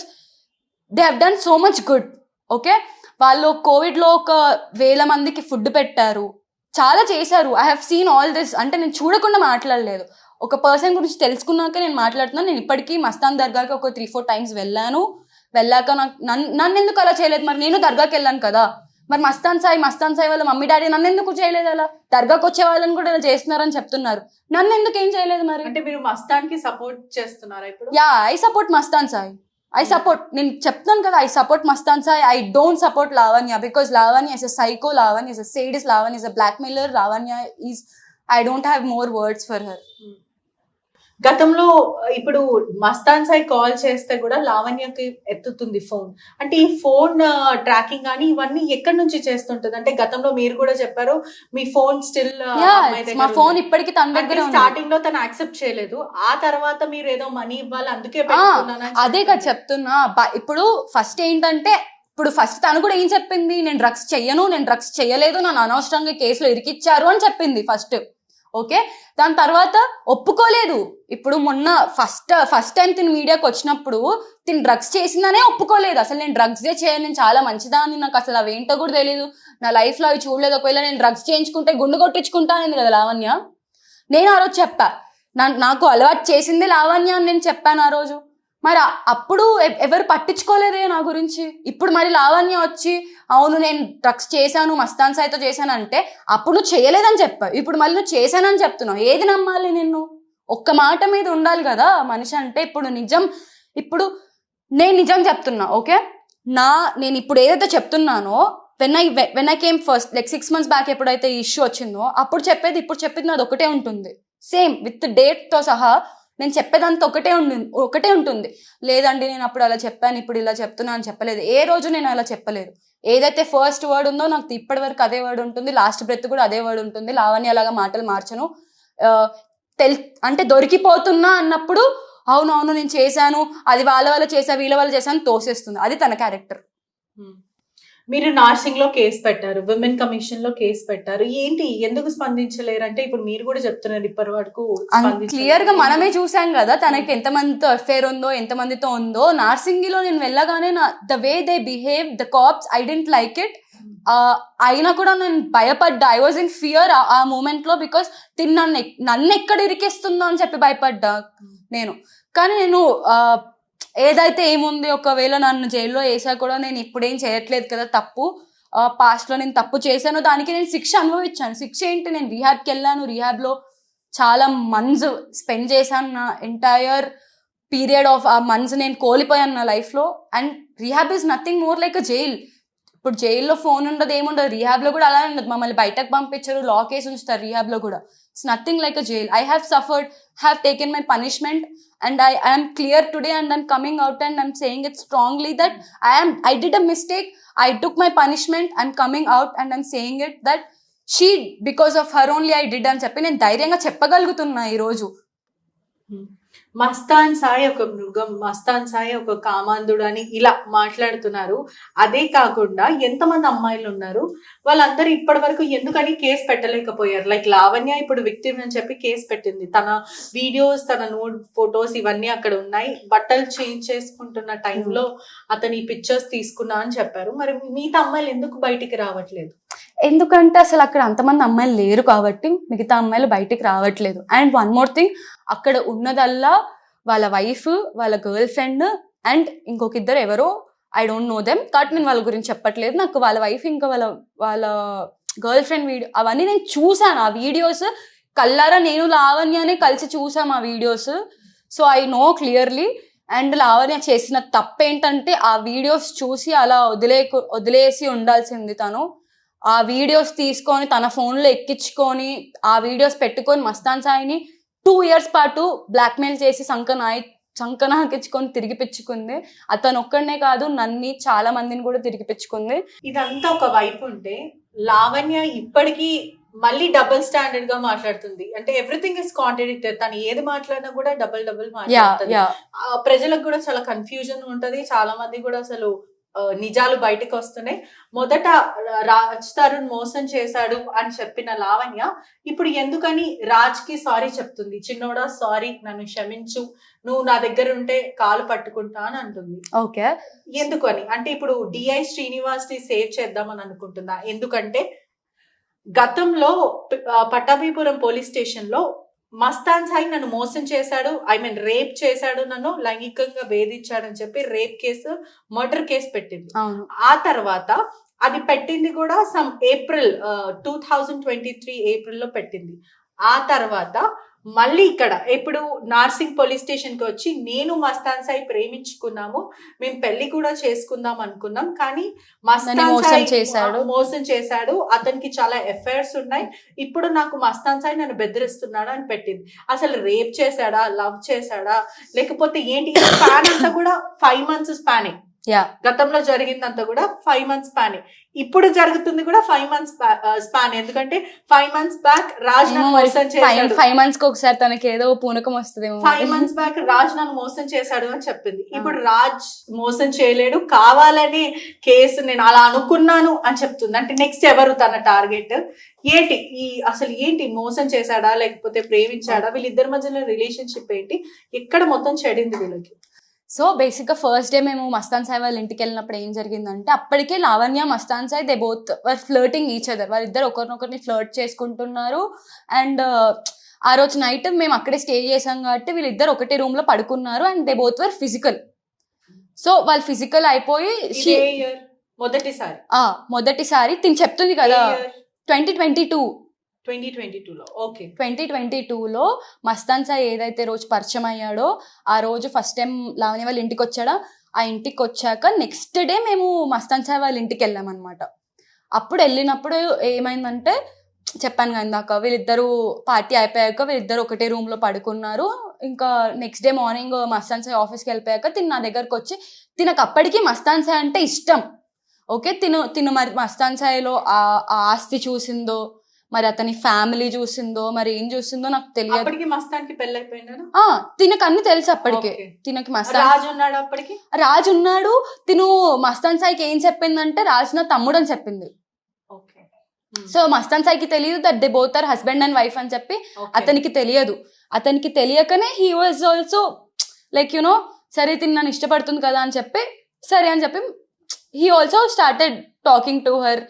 S3: they have done so much good. Okay, వాళ్ళు కోవిడ్లో 1,000 మందికి ఫుడ్ పెట్టారు, చాలా చేశారు. I have seen all this. అంటే నేను చూడకుండా మాట్లాడలేదు, ఒక పర్సన్ గురించి తెలుసుకున్నాక నేను మాట్లాడుతున్నాను. నేను ఇప్పటికీ మస్తాన్ దర్గాకి ఒక 3-4 times వెళ్ళాక నన్ను ఎందుకు అలా చేయలేదు? మరి నేను దర్గాకి వెళ్ళాను కదా, మరి మస్తాన్ సాయి వాళ్ళ మమ్మీ డాడీ నన్ను ఎందుకు చేయలేదు? అలా దర్గాకి వచ్చే వాళ్ళని కూడా ఇలా చేస్తున్నారని చెప్తున్నారు, నన్ను ఎందుకు ఏం చేయలేదు? మరి
S2: అంటే మీరు మస్తాన్ కి సపోర్ట్ చేస్తున్నారా ఇప్పుడు?
S3: Yeah, I support Mastan Sai. నేను చెప్తాను కదా, I support Mastan Sai. I don't support Lavanya because Lavanya is a psycho, Lavanya is a sadist, Lavanya is a blackmailer, Lavanya is I don't have more words for her.
S2: గతంలో ఇప్పుడు మస్తాన్ సాయి కాల్ చేస్తే కూడా లావణ్యకి ఎత్తుతుంది ఫోన్. అంటే ఈ ఫోన్ ట్రాకింగ్ కానీ ఇవన్నీ ఎక్కడి నుంచి చేస్తుంటది? అంటే గతంలో మీరు కూడా చెప్పారు మీ ఫోన్ స్టిల్
S3: మా ఫోన్ ఇప్పటికి తన దగ్గర.
S2: స్టార్టింగ్ లో తను యాక్సెప్ట్ చేయలేదు, ఆ తర్వాత మీరు ఏదో మనీ ఇవ్వాలి అందుకే
S3: అదే కదా చెప్తున్నా. ఇప్పుడు ఫస్ట్ ఏంటంటే, ఇప్పుడు ఫస్ట్ తను కూడా ఏం చెప్పింది, నేను డ్రగ్స్ చెయ్యలేదు, నన్ను అనవసరంగా కేసులో ఇరికిచ్చారు అని చెప్పింది ఫస్ట్. ఓకే, దాని తర్వాత ఒప్పుకోలేదు. ఇప్పుడు మొన్న ఫస్ట్ టైం తిని మీడియాకి వచ్చినప్పుడు తిని డ్రగ్స్ చేసిందనే ఒప్పుకోలేదు. అసలు నేను డ్రగ్సే చేయను, నేను చాలా మంచిదాన్ని, నాకు అసలు అవేంటో కూడా తెలియదు, నా లైఫ్లో అవి చూడలేదు, ఒకవేళ నేను డ్రగ్స్ చేయించుకుంటే గుండు కొట్టించుకుంటానేది కదా లావణ్య. నేను ఆ రోజు చెప్పా, నాకు అలవాటు చేసిందే లావణ్య అని నేను చెప్పాను ఆ రోజు. మరి అప్పుడు ఎవరు పట్టించుకోలేదే నా గురించి. ఇప్పుడు మరి లావణ్య వచ్చి అవును నేను డ్రగ్స్ చేశాను, మస్తాన్ సాయితో చేశాను అంటే అప్పుడు నువ్వు చేయలేదని చెప్పావు, ఇప్పుడు మళ్ళీ నువ్వు చేశానని చెప్తున్నావు. ఏది నమ్మాలి నిన్ను? ఒక్క మాట మీద ఉండాలి కదా మనిషి అంటే. ఇప్పుడు నేను నిజం చెప్తున్నా. ఓకే, నేను ఇప్పుడు ఏదైతే చెప్తున్నానో when I came first like 6 months back ఎప్పుడైతే ఈ ఇష్యూ వచ్చిందో అప్పుడు చెప్పేది ఇప్పుడు చెప్పేది నాది ఒకటే ఉంటుంది, సేమ్ విత్ డేట్తో సహా. నేను చెప్పేదంతా ఒకటే ఉంటుంది. లేదండి నేను అప్పుడు అలా చెప్పాను, ఇప్పుడు ఇలా చెప్తున్నా అని చెప్పలేదు. ఏ రోజు నేను అలా చెప్పలేదు. ఏదైతే ఫస్ట్ వర్డ్ ఉందో నాకు ఇప్పటి వరకు అదే వర్డ్ ఉంటుంది, లాస్ట్ బ్రెత్ కూడా అదే వర్డ్ ఉంటుంది. లావణ్య అలాగా మాటలు మార్చను. అంటే దొరికిపోతున్నా అన్నప్పుడు అవునవును నేను చేశాను, అది వాళ్ళ వల్ల చేశా వీళ్ళ వల్ల చేశాను తోసేస్తుంది. అది తన క్యారెక్టర్.
S2: మీరు నార్సింగ్ లో కేసు పెట్టారు, విమెన్ కమిషన్ లో కేసు పెట్టారు, ఏంటి ఎందుకు స్పందించలేరు? అంటే ఇప్పుడు మీరు కూడా చెప్తున్నారు ఇప్పటి వరకు
S3: క్లియర్ గా మనమే చూసాం కదా తనకి ఎంతమందితో అఫేర్ ఉందో, ఎంతమందితో ఉందో. నార్సింగిలో నేను వెళ్ళగానే the way they behave the cops, I didn't like it. అయినా కూడా నేను భయపడ్డా, I was in fear a moment లో, బికాస్ నన్ను ఎక్కడ ఇరికిస్తుందో అని చెప్పి భయపడ్డా నేను. కానీ నేను ఏదైతే ఏముంది, ఒకవేళ నన్ను జైల్లో వేసా కూడా నేను ఇప్పుడేం చేయట్లేదు కదా తప్పు, పాస్ట్లో నేను తప్పు చేశాను, దానికి నేను శిక్ష అనుభవించాను. శిక్ష ఏంటి, నేను రీహాబ్కి వెళ్ళాను, రీహాబ్లో చాలా మంత్స్ స్పెండ్ చేశాను. నా ఎంటైర్ పీరియడ్ ఆఫ్ ఆ మంత్స్ నేను కోల్పోయాను నా లైఫ్లో. And rehab is nothing more like a jail. ఇప్పుడు జైల్లో ఫోన్ ఉండదు, ఏముండదు. రీహాబ్లో కూడా అలానే ఉండదు, మమ్మల్ని బయటకు పంపించారు, లాక్ వేసి ఉంచుతారు రీహాబ్లో కూడా. It's nothing like a jail. I have suffered, have taken my punishment, and I am clear today and I'm coming out and I'm saying it strongly that I did a mistake, I took my punishment, I'm coming out and I'm saying it that she, because of her only I did అని చెప్పి నేను ధైర్యంగా చెప్పగలుగుతున్నా ఈరోజు.
S2: మస్తాన్ సాయి ఒక మృగం, మస్తాన్ సాయి ఒక కామాంధుడు అని ఇలా మాట్లాడుతున్నారు. అదే కాకుండా ఎంతమంది అమ్మాయిలు ఉన్నారు, వాళ్ళందరూ ఇప్పటి వరకు ఎందుకని కేసు పెట్టలేకపోయారు? లైక్ లావణ్య ఇప్పుడు విక్టిమ్ అని చెప్పి కేసు పెట్టింది. తన వీడియోస్, తన నోట్ ఫొటోస్ ఇవన్నీ అక్కడ ఉన్నాయి. బట్టలు చేంజ్ చేసుకుంటున్న టైంలో అతని పిక్చర్స్ తీసుకున్నా అని చెప్పారు. మరి మిగతా అమ్మాయిలు ఎందుకు బయటికి రావట్లేదు?
S3: ఎందుకంటే అసలు అక్కడ అంతమంది అమ్మాయిలు లేరు కాబట్టి మిగతా అమ్మాయిలు బయటికి రావట్లేదు. అండ్ వన్ మోర్ థింగ్, అక్కడ ఉన్నదల్లా వాళ్ళ వైఫ్, వాళ్ళ గర్ల్ ఫ్రెండ్ అండ్ ఇంకొక ఇద్దరు ఎవరో, ఐ డోంట్ నో దెమ్, కాబట్టి నేను వాళ్ళ గురించి చెప్పట్లేదు. నాకు వాళ్ళ వైఫ్ ఇంకా వాళ్ళ గర్ల్ ఫ్రెండ్ వీడియో అవన్నీ నేను చూసాను. ఆ వీడియోస్ కల్లారా నేను లావణ్యనే కలిసి చూసాం ఆ videos. So I know clearly. And Lavanya చేసిన తప్పేంటంటే ఆ వీడియోస్ చూసి అలా వదిలేసి ఉండాల్సింది. తను ఆ వీడియోస్ తీసుకొని తన ఫోన్లో ఎక్కించుకొని ఆ వీడియోస్ పెట్టుకొని మస్తాన్ సాయిని 2 years పాటు బ్లాక్మెయిల్ చేసి సంకనాకించుకొని తిరిగిపించుకుంది. అతను ఒక్కడనే కాదు, నన్ను చాలా మందిని కూడా తిరిగిపించుకుంది.
S2: ఇదంతా ఒక వైపు ఉంటే, లావణ్య ఇప్పటికీ మళ్ళీ డబుల్ స్టాండర్డ్ గా మాట్లాడుతుంది. అంటే ఎవ్రీథింగ్ ఇస్ కాంట్రడిక్టెడ్. తను ఏది మాట్లాడినా కూడా డబుల్ మాట్లాడుతుంది. ప్రజలకు కూడా చాలా కన్ఫ్యూజన్ ఉంటది. చాలా మంది కూడా అసలు నిజాలు బయటకు వస్తున్నాయి. మొదట రాజ్ తరుణ్ మోసం చేశాడు అని చెప్పిన లావణ్య ఇప్పుడు ఎందుకని రాజ్ కి సారీ చెప్తుంది. చిన్నోడా సారీ, నన్ను క్షమించు, నువ్వు నా దగ్గర ఉంటే కాలు పట్టుకుంటా అని అంటుంది.
S3: ఓకే,
S2: ఎందుకని అంటే ఇప్పుడు డిఐ శ్రీనివాస్ ని సేవ్ చేద్దామని అనుకుంటుందా? ఎందుకంటే గతంలో పట్టాభిపురం పోలీస్ స్టేషన్ లో మస్తాన్ సాయి నన్ను మోసం చేశాడు, రేప్ చేశాడు, నన్ను లైంగికంగా వేధించాడని చెప్పి రేప్ కేసు, మర్డర్ కేసు పెట్టింది. ఆ తర్వాత అది పెట్టింది కూడా సమ్ ఏప్రిల్ 2023 ఏప్రిల్లో పెట్టింది. ఆ తర్వాత మళ్ళీ ఇక్కడ ఇప్పుడు నార్సింగ్ పోలీస్ స్టేషన్ కి వచ్చి నేను మస్తాన్ సాయి ప్రేమించుకున్నాము, మేము పెళ్లి కూడా చేసుకుందాం అనుకున్నాం, కానీ మస్తాన్ సాయి మోసం చేశాడు, అతనికి చాలా ఎఫైర్స్ ఉన్నాయి, ఇప్పుడు నాకు మస్తాన్ సాయి నన్ను బెదిరిస్తున్నాడు అని పెట్టింది. అసలు రేప్ చేశాడా, లవ్ చేశాడా, లేకపోతే ఏంటి? స్పాన్ అంతా కూడా 5 months స్పానే. గతంలో జరిగిందంతా కూడా 5 months స్పానే. ఇప్పుడు జరుగుతుంది కూడా 5 months స్పాన్. ఎందుకంటే 5 months బ్యాక్ రాజ్ నన్ను మోసం చేశాడు,
S3: 5 months కి ఒకసారి తనకి ఏదో పూనకం వస్తుంది.
S2: 5 months బ్యాక్ రాజ్ నన్ను మోసం చేశాడు అని చెప్పింది. ఇప్పుడు రాజ్ మోసం చేయలేడు, కావాలని కేసు నేను అలా అనుకున్నాను అని చెప్తుంది. అంటే నెక్స్ట్ ఎవరు తన టార్గెట్ ఏంటి? అసలు ఏంటి, మోసం చేశాడా లేకపోతే ప్రేమించాడా? వీళ్ళిద్దరి మధ్యలో రిలేషన్షిప్ ఏంటి? ఎక్కడ మొత్తం చెడింది వీళ్ళకి?
S3: సో బేసిక్గా ఫస్ట్ డే మేము మస్తాన్ సాయి వాళ్ళ ఇంటికి వెళ్ళినప్పుడు ఏం జరిగిందంటే, అప్పటికే Lavanya, Mastan Sai they both were flirting each other. వాళ్ళిద్దరు ఒకరినొకరిని ఫ్లర్ట్ చేసుకుంటున్నారు. అండ్ ఆ రోజు నైట్ మేము అక్కడే స్టే చేసాం కాబట్టి వీళ్ళిద్దరు ఒకటే రూమ్ లో పడుకున్నారు. And they both were physical. So వాళ్ళు ఫిజికల్ అయిపోయి మొదటిసారి తిని చెప్తుంది కదా 2022లో మస్తాన్ సాయి ఏదైతే రోజు పరిచయం అయ్యాడో ఆ రోజు ఫస్ట్ టైం లావణ్య వాళ్ళ ఇంటికి వచ్చాడా. ఆ ఇంటికి వచ్చాక నెక్స్ట్ డే మేము మస్తాన్ సాయి వాళ్ళ ఇంటికి వెళ్ళాం అనమాట. అప్పుడు వెళ్ళినప్పుడు ఏమైందంటే, చెప్పాను కదా ఇందాక, వీళ్ళిద్దరూ పార్టీ అయిపోయాక వీళ్ళిద్దరు ఒకటే రూమ్ లో పడుకున్నారు. ఇంకా next day morning Mastan Sai ఆఫీస్కి వెళ్ళిపోయాక తిను నా దగ్గరకు వచ్చి, తినకు అప్పటికి మస్తాన్ సాయి అంటే ఇష్టం. ఓకే, తిను మరి మస్తాన్ సాయిలో ఆ ఆస్తి చూసిందో, మరి అతని ఫ్యామిలీ చూసిందో, మరి ఏం చూసిందో నాకు తెలియదు. తినకు అన్ని తెలుసు అప్పటికే. తినకి రాజు ఉన్నాడు. తిను మస్తాన్ సాయికి ఏం చెప్పిందంటే, రాజు నా తమ్ముడు అని చెప్పింది. సో మస్తాన్ సాయికి తెలియదు that they both are husband and wife అని చెప్పి అతనికి తెలియదు. అతనికి తెలియకనే హీ వాజ్ ఆల్సో లైక్ సరే తిని నన్ను ఇష్టపడుతుంది కదా అని చెప్పి సరే అని చెప్పి he also started talking to her,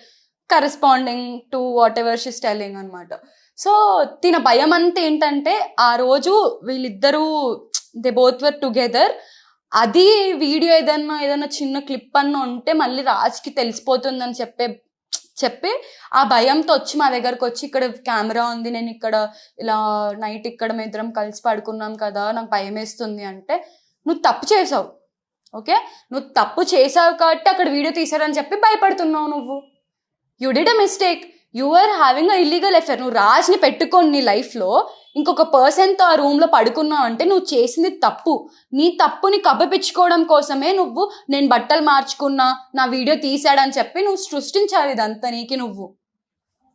S3: corresponding to what ever she's telling అనమాట. సో తిన భయం అంతా ఏంటంటే, ఆ రోజు వీళ్ళిద్దరూ దే బోత్ వర్ టుగెదర్. అది వీడియో ఏదన్నా చిన్న క్లిప్ అన్న ఉంటే మళ్ళీ రాజ్కి తెలిసిపోతుందని చెప్పి ఆ భయంతో వచ్చి మా దగ్గరకు వచ్చి, ఇక్కడ కెమెరా ఉంది, నేను ఇక్కడ ఇలా నైట్ ఇక్కడ మేమిద్దరం కలిసి పడుకున్నాం కదా, నాకు భయం వేస్తుంది అంటే, నువ్వు తప్పు చేసావు. ఓకే, నువ్వు తప్పు చేసావు కాబట్టి అక్కడ వీడియో తీసారని చెప్పి భయపడుతున్నావు నువ్వు. You did a mistake, you are having a illegal affair. నువ్వు రాజ్ని పెట్టుకొని నీ లైఫ్లో ఇంకొక పర్సన్తో ఆ రూమ్లో పడుకున్నావు అంటే నువ్వు చేసింది తప్పు. నీ తప్పుని కప్పిపించుకోవడం కోసమే నువ్వు నేను బట్టలు మార్చుకున్నా, నా వీడియో తీసాడని చెప్పి నువ్వు సృష్టించావు ఇదంతా నీకు నువ్వు.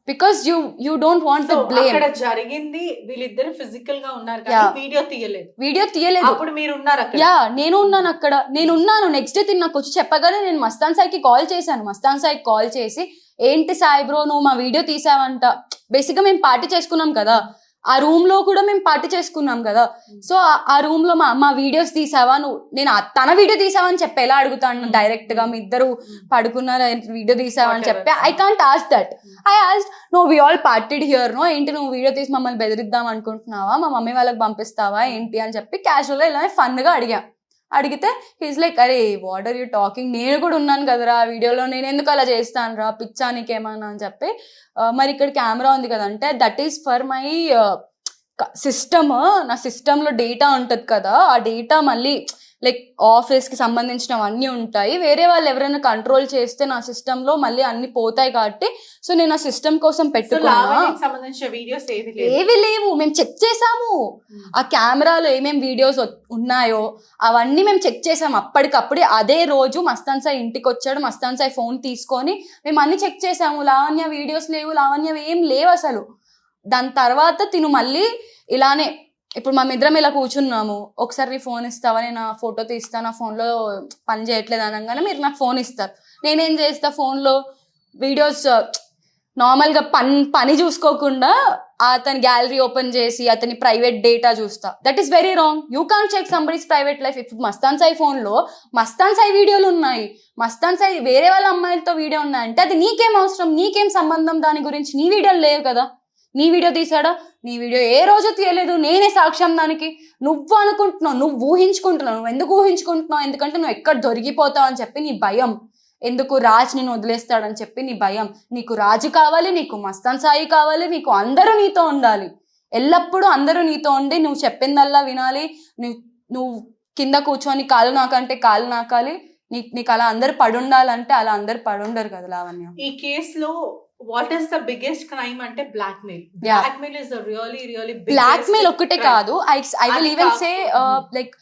S3: Because you don't want to blame.
S2: అక్కడ జరిగింది వీళ్ళిద్దరు ఫిజికల్ గా ఉన్నారు
S3: Yeah.
S2: కానీ వీడియో తీయలేదు.
S3: అప్పుడు
S2: అప్పుడు మీరు ఉన్నారు అక్కడ.
S3: యా నేను ఉన్నాను అక్కడ. నెక్స్ట్ డే తిని నాకు వచ్చి చెప్పగానే నేను మస్తాన్ సాయికి కాల్ చేశాను. మస్తాన్ సాయికి కాల్ చేసి, ఏంటి సాయి బ్రో నువ్వు మా వీడియో తీసావంట. బేసిక్ గా మేము పార్టీ చేసుకున్నాం కదా, ఆ రూమ్ లో కూడా మేము పార్టీ చేసుకున్నాం కదా. సో ఆ రూమ్ లో మా వీడియోస్ తీసావా నువ్వు, నేను తన వీడియో తీసావా అని చెప్పి ఎలా అడుగుతాను డైరెక్ట్ గా. మీ ఇద్దరు పడుకున్నారా వీడియో తీసావా అని చెప్పి I can't ask that. I asked no we all partied here no, ఏంటి నువ్వు వీడియో తీసి మమ్మల్ని బెదిరిద్దాం అనుకుంటున్నావా, మా మమ్మీ వాళ్ళకి పంపిస్తావా ఏంటి అని చెప్పి క్యాజువల్ గా ఇలా ఫన్ గా అడిగితే హీస్ లైక్, అరే వాట్ ఆర్ యూ టాకింగ్, నేను కూడా ఉన్నాను కదరా ఆ వీడియోలో, నేను ఎందుకు అలా చేస్తాను రా పిచ్చానికి ఏమన్నా అని చెప్పి. మరి ఇక్కడ కెమెరా ఉంది కదంటే that is for my system. నా సిస్టంలో డేటా ఉంటుంది కదా, ఆ డేటా మళ్ళీ లైక్ ఆఫీస్కి సంబంధించినవన్నీ ఉంటాయి. వేరే వాళ్ళు ఎవరైనా కంట్రోల్ చేస్తే నా సిస్టంలో మళ్ళీ అన్ని పోతాయి కాబట్టి సో నేను ఆ సిస్టమ్ కోసం పెట్టుకున్నా.
S2: సంబంధించిన వీడియోస్
S3: ఏవి లేవు, మేము చెక్ చేసాము. ఆ కెమెరాలో ఏమేమి వీడియోస్ ఉన్నాయో అవన్నీ మేము చెక్ చేసాము అప్పటికప్పుడే. అదే రోజు మస్తాన్ సాయి ఇంటికి వచ్చాడు, మస్తాన్ సాయి ఫోన్ తీసుకొని మేము అన్ని చెక్ చేసాము. లావణ్య వీడియోస్ లేవు, లావణ్య ఏం లేవు అసలు. దాని తర్వాత తిను మళ్ళీ ఇలానే, ఇప్పుడు మా ఇద్దరం ఇలా కూర్చున్నాము, ఒకసారి నీ ఫోన్ ఇస్తావా, నేను నా ఫోటో తీస్తాను, నా ఫోన్లో పని చేయట్లేదు అనగానే మీరు నాకు ఫోన్ ఇస్తారు. నేనేం చేస్తా, ఫోన్లో వీడియోస్ నార్మల్గా పని చూసుకోకుండా అతని గ్యాలరీ ఓపెన్ చేసి అతని ప్రైవేట్ డేటా చూస్తా. That is very wrong. You can't check somebody's private life. ఇప్పుడు మస్తాన్ సాయి ఫోన్లో మస్తాన్ సాయి వీడియోలు ఉన్నాయి, మస్తాన్ సాయి వేరే వాళ్ళ అమ్మాయిలతో వీడియో ఉన్నాయంటే అది నీకేం అవసరం, నీకేం సంబంధం దాని గురించి. నీ వీడియోలు లేవు కదా, నీ వీడియో తీసాడా, నీ వీడియో ఏ రోజు తీయలేదు, నేనే సాక్ష్యం దానికి. నువ్వు అనుకుంటున్నావు, నువ్వు ఊహించుకుంటున్నావు. నువ్వు ఎందుకు ఊహించుకుంటున్నావు, ఎందుకంటే నువ్వు ఎక్కడ దొరికిపోతావు అని చెప్పి నీ భయం. ఎందుకు రాజ్ నేను వదిలేస్తాడని చెప్పి నీ భయం. నీకు రాజు కావాలి, నీకు మస్తాన్ సాయి కావాలి, నీకు అందరూ నీతో ఉండాలి, ఎల్లప్పుడూ అందరూ నీతో ఉండి నువ్వు చెప్పిందల్లా వినాలి. నువ్వు కింద కూర్చొని కాలు నాకంటే కాలు నాకాలి, నీకు అలా అందరు పడుండాలంటే అలా అందరు పడుండరు కదా లావణ్య.
S2: ఈ కేసులో what is the biggest crime అంటే blackmail. Blackmail is the really
S3: blackmail ఒక్కటే కాదు, I will even say like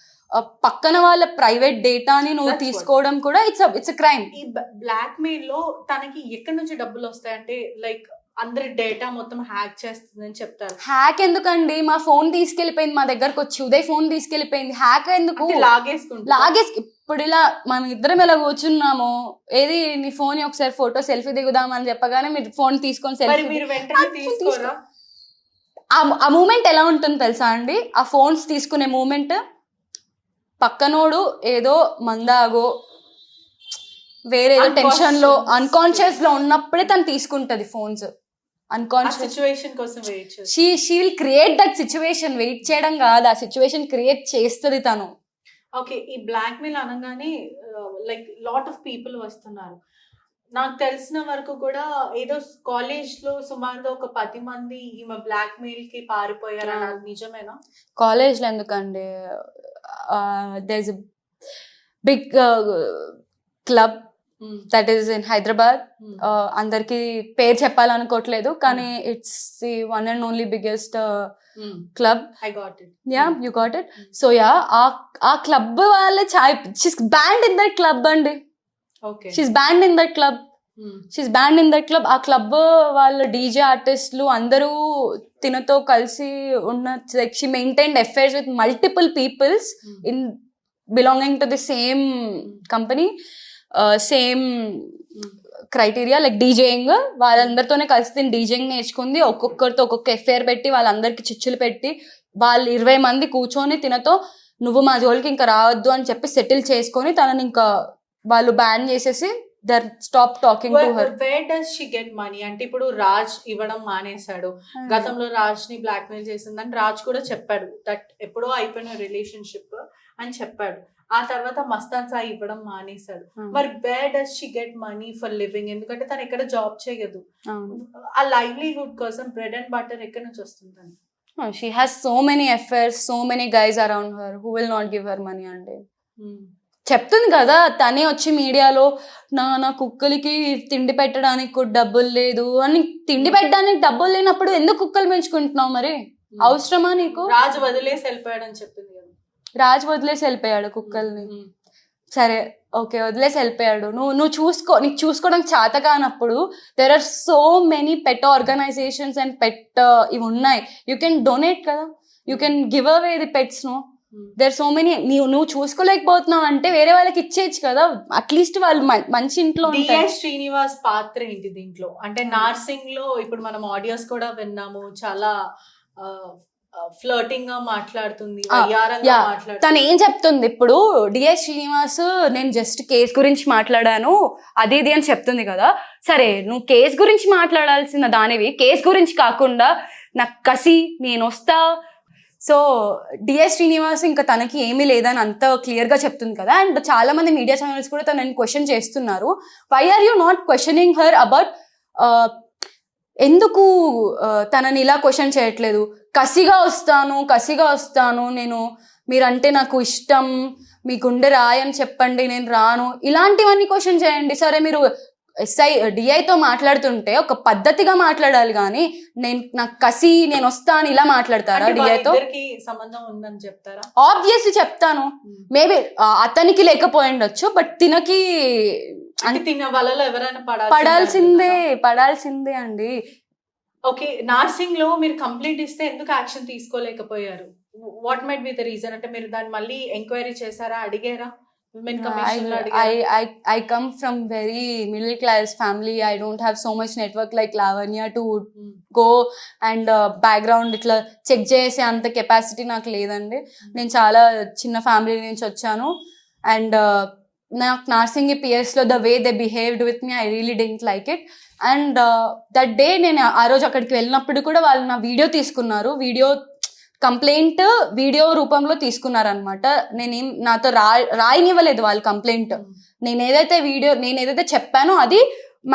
S3: పక్కన వాళ్ళ ప్రైవేట్ డేటాని నువ్వు తీసుకోవడం కూడా ఇట్స్ క్రైమ్.
S2: ఈ బ్లాక్మెయిల్ లో తనకి ఎక్కడి నుంచి డబ్బులు వస్తాయంటే లైక్ అందరి డేటా మొత్తం హ్యాక్ చేస్తుందని చెప్తారు.
S3: హ్యాక్ ఎందుకండి, మా ఫోన్ తీసుకెళ్లిపోయింది, మా దగ్గరకు వచ్చి ఉదయ్ ఫోన్ తీసుకెళ్లిపోయింది, హ్యాక్ ఎందుకు, ఇప్పుడు ఇలా మనం ఇద్దరం ఎలా కూర్చున్నామో, ఏది నీ ఫోన్ ఒకసారి ఫోటో సెల్ఫీ దిగుదామని చెప్పగానే మీరు ఫోన్ తీసుకొని సెల్ఫీ. ఆ మూమెంట్ ఎలా ఉంటుంది తెలుసా అండి, ఆ ఫోన్స్ తీసుకునే మూమెంట్ పక్కనోడు ఏదో మందాగో వేరే ఏదో టెన్షన్ లో అన్కాన్షియస్ లో ఉన్నప్పుడే తను తీసుకుంటది ఫోన్స్.
S2: అన్కాన్షియస్ సిచువేషన్ కోసం వెయిట్ చేస్తుంది.
S3: She will create that situation. Wait చేయడం కాదు, ఆ సిచువేషన్ క్రియేట్ చేస్తుంది తను.
S2: ఓకే, ఈ బ్లాక్మెయిల్ అనగానే లైక్ లాట్ ఆఫ్ పీపుల్ వస్తున్నారు. నాకు తెలిసిన వరకు కూడా ఏదో కాలేజ్ లో సుమారుగా ఒక 10 మంది ఈమె బ్లాక్మెయిల్ కి పారిపోయారు అన్నది నిజమేనా?
S3: కాలేజ్ లో ఎందుకండి, there is big club that is in Hyderabad. అందరికి పేరు చెప్పాలనుకోవట్లేదు కానీ it's the one and only biggest club.
S2: I got it.
S3: Yeah, you got it. So yeah, ఆ క్లబ్ వాళ్ళే she's banned in that club అండి.
S2: Okay.
S3: She's banned in that club. She's banned in that club. ఆ club వాళ్ళ DJ ఆర్టిస్టులు అందరూ తినతో కలిసి ఉన్న, like she maintained affairs with multiple peoples in belonging to the same company, same criteria, like DJing. వాళ్ళందరితోనే కలిసి DJing నేర్చుకుంది. ఒక్కొక్కరితో ఒక్కొక్క ఎఫ్ఐఆర్ పెట్టి వాళ్ళందరికి చిచ్చులు పెట్టి వాళ్ళు 20 మంది కూర్చొని తినతో నువ్వు మా జోలికి ఇంకా రావద్దు అని చెప్పి సెటిల్ చేసుకొని తనని ఇంకా వాళ్ళు బ్యాన్ చేసేసి they stop talking to her.
S2: Where does she get money అంటే ఇప్పుడు రాజ్ ఇవ్వడం మానేశాడు. గతంలో రాజ్ ని బ్లాక్మెయిల్ చేసిందని రాజ్ కూడా చెప్పాడు, దట్ ఎప్పుడో అయిపోయిన రిలేషన్షిప్ అని చెప్పాడు. ఆ తర్వాత మస్తాన్ సాయి ఇవ్వడం మానేశాడు. మరి wear does she get money for living? ఎందుకంటే తను ఎక్కడ జాబ్ చేయదు. ఆ లైవ్లీహుడ్ కోసం బ్రెడ్ అండ్ బటర్ ఎక్కడి నుంచి వస్తుంది?
S3: She has so many affairs, so many guys around her who will not give her money అండి. చెప్తుంది కదా తనే వచ్చి మీడియాలో, నా కుక్కలకి తిండి పెట్టడానికి కూడా డబ్బులు లేదు అని. తిండి పెట్టడానికి డబ్బులు లేనప్పుడు ఎందుకు కుక్కలు పెంచుకుంటున్నావు? మరి అవసరమా నీకు?
S2: రాజు వదిలేసి వెళ్ళిపోయాడు అని చెప్పింది కదా.
S3: రాజు వదిలేసి వెళ్ళిపోయాడు కుక్కల్ని. సరే ఓకే వదిలేసి వెళ్ళిపోయాడు. నువ్వు చూసుకో, నీకు చూసుకోవడానికి చేత కానప్పుడు there are so many pet organisations and pet ఇవి ఉన్నాయి. యూ కెన్ డొనేట్ కదా, you can give away the pets. No there so many. నువ్వు చూసుకోలేకపోతున్నావు అంటే వేరే వాళ్ళకి ఇచ్చేయచ్చు కదా, అట్లీస్ట్ వాళ్ళు మంచి ఇంట్లో
S2: డిఎస్ శ్రీనివాస్ పాత్ర ఏంటి దీంట్లో? అంటే నార్సింగ్ లో ఇప్పుడు మనం ఆడియోస్ కూడా విన్నాము, చాలా ఫ్లర్టింగ్ గా మాట్లాడుతుంది, వయ్యారంగా మాట్లాడుతుంది.
S3: తను ఏం చెప్తుంది ఇప్పుడు, డిఎస్ శ్రీనివాస్ నేను జస్ట్ కేస్ గురించి మాట్లాడాను అది ఇది అని చెప్తుంది కదా. సరే నువ్వు కేస్ గురించి మాట్లాడాల్సిన దానివి, కేస్ గురించి కాకుండా నాకు కసి నేను వస్తా. సో డిఎస్ శ్రీనివాస్ ఇంకా తనకి ఏమీ లేదని అంత క్లియర్ గా చెప్తుంది కదా. అండ్ చాలా మంది మీడియా ఛానల్స్ కూడా తనని క్వశ్చన్ చేస్తున్నారు. Why are you not questioning her about ఎందుకు తనని ఇలా క్వశ్చన్ చేయట్లేదు? కసిగా వస్తాను నేను, మీరంటే నాకు ఇష్టం, మీ గుండె రాయని చెప్పండి నేను రాను, ఇలాంటివన్నీ క్వశ్చన్ చేయండి. సరే మీరు డిఐతో మాట్లాడుతుంటే ఒక పద్ధతిగా మాట్లాడాలి కానీ నాకు కసి నేను వస్తాను ఇలా మాట్లాడతారా? డిఐతో
S2: సంబంధం ఉందని చెప్తారా?
S3: ఆబ్వియస్లీ చెప్తాను. మేబీ అతనికి లేకపోయిండొచ్చు, బట్ తినకి
S2: వలలో ఎవరైనా
S3: పడాల్సిందే అండి.
S2: ఓకే, నార్సింగ్ లో మీరు కంప్లైంట్ ఇస్తే ఎందుకు యాక్షన్ తీసుకోలేకపోయారు? What might be the reason? అంటే మీరు దాన్ని మళ్ళీ ఎంక్వైరీ చేశారా, అడిగారా?
S3: I come from very middle class family. I don't have so much network like Lavanya to go and background ఇట్లా చెక్ చేసే అంత కెపాసిటీ నాకు లేదండి. నేను చాలా చిన్న ఫ్యామిలీ నుంచి వచ్చాను. అండ్ నాకు నార్సింగ్ పిఎస్ లో the way they behaved with me, I really didn't like it. And that day నేను ఆ రోజు అక్కడికి వెళ్ళినప్పుడు కూడా వాళ్ళు నా వీడియో తీసుకున్నారు. కంప్లైంట్ వీడియో రూపంలో తీసుకున్నారనమాట. నాతో రాయనివ్వలేదు వాళ్ళు కంప్లైంట్. నేను ఏదైతే చెప్పానో అది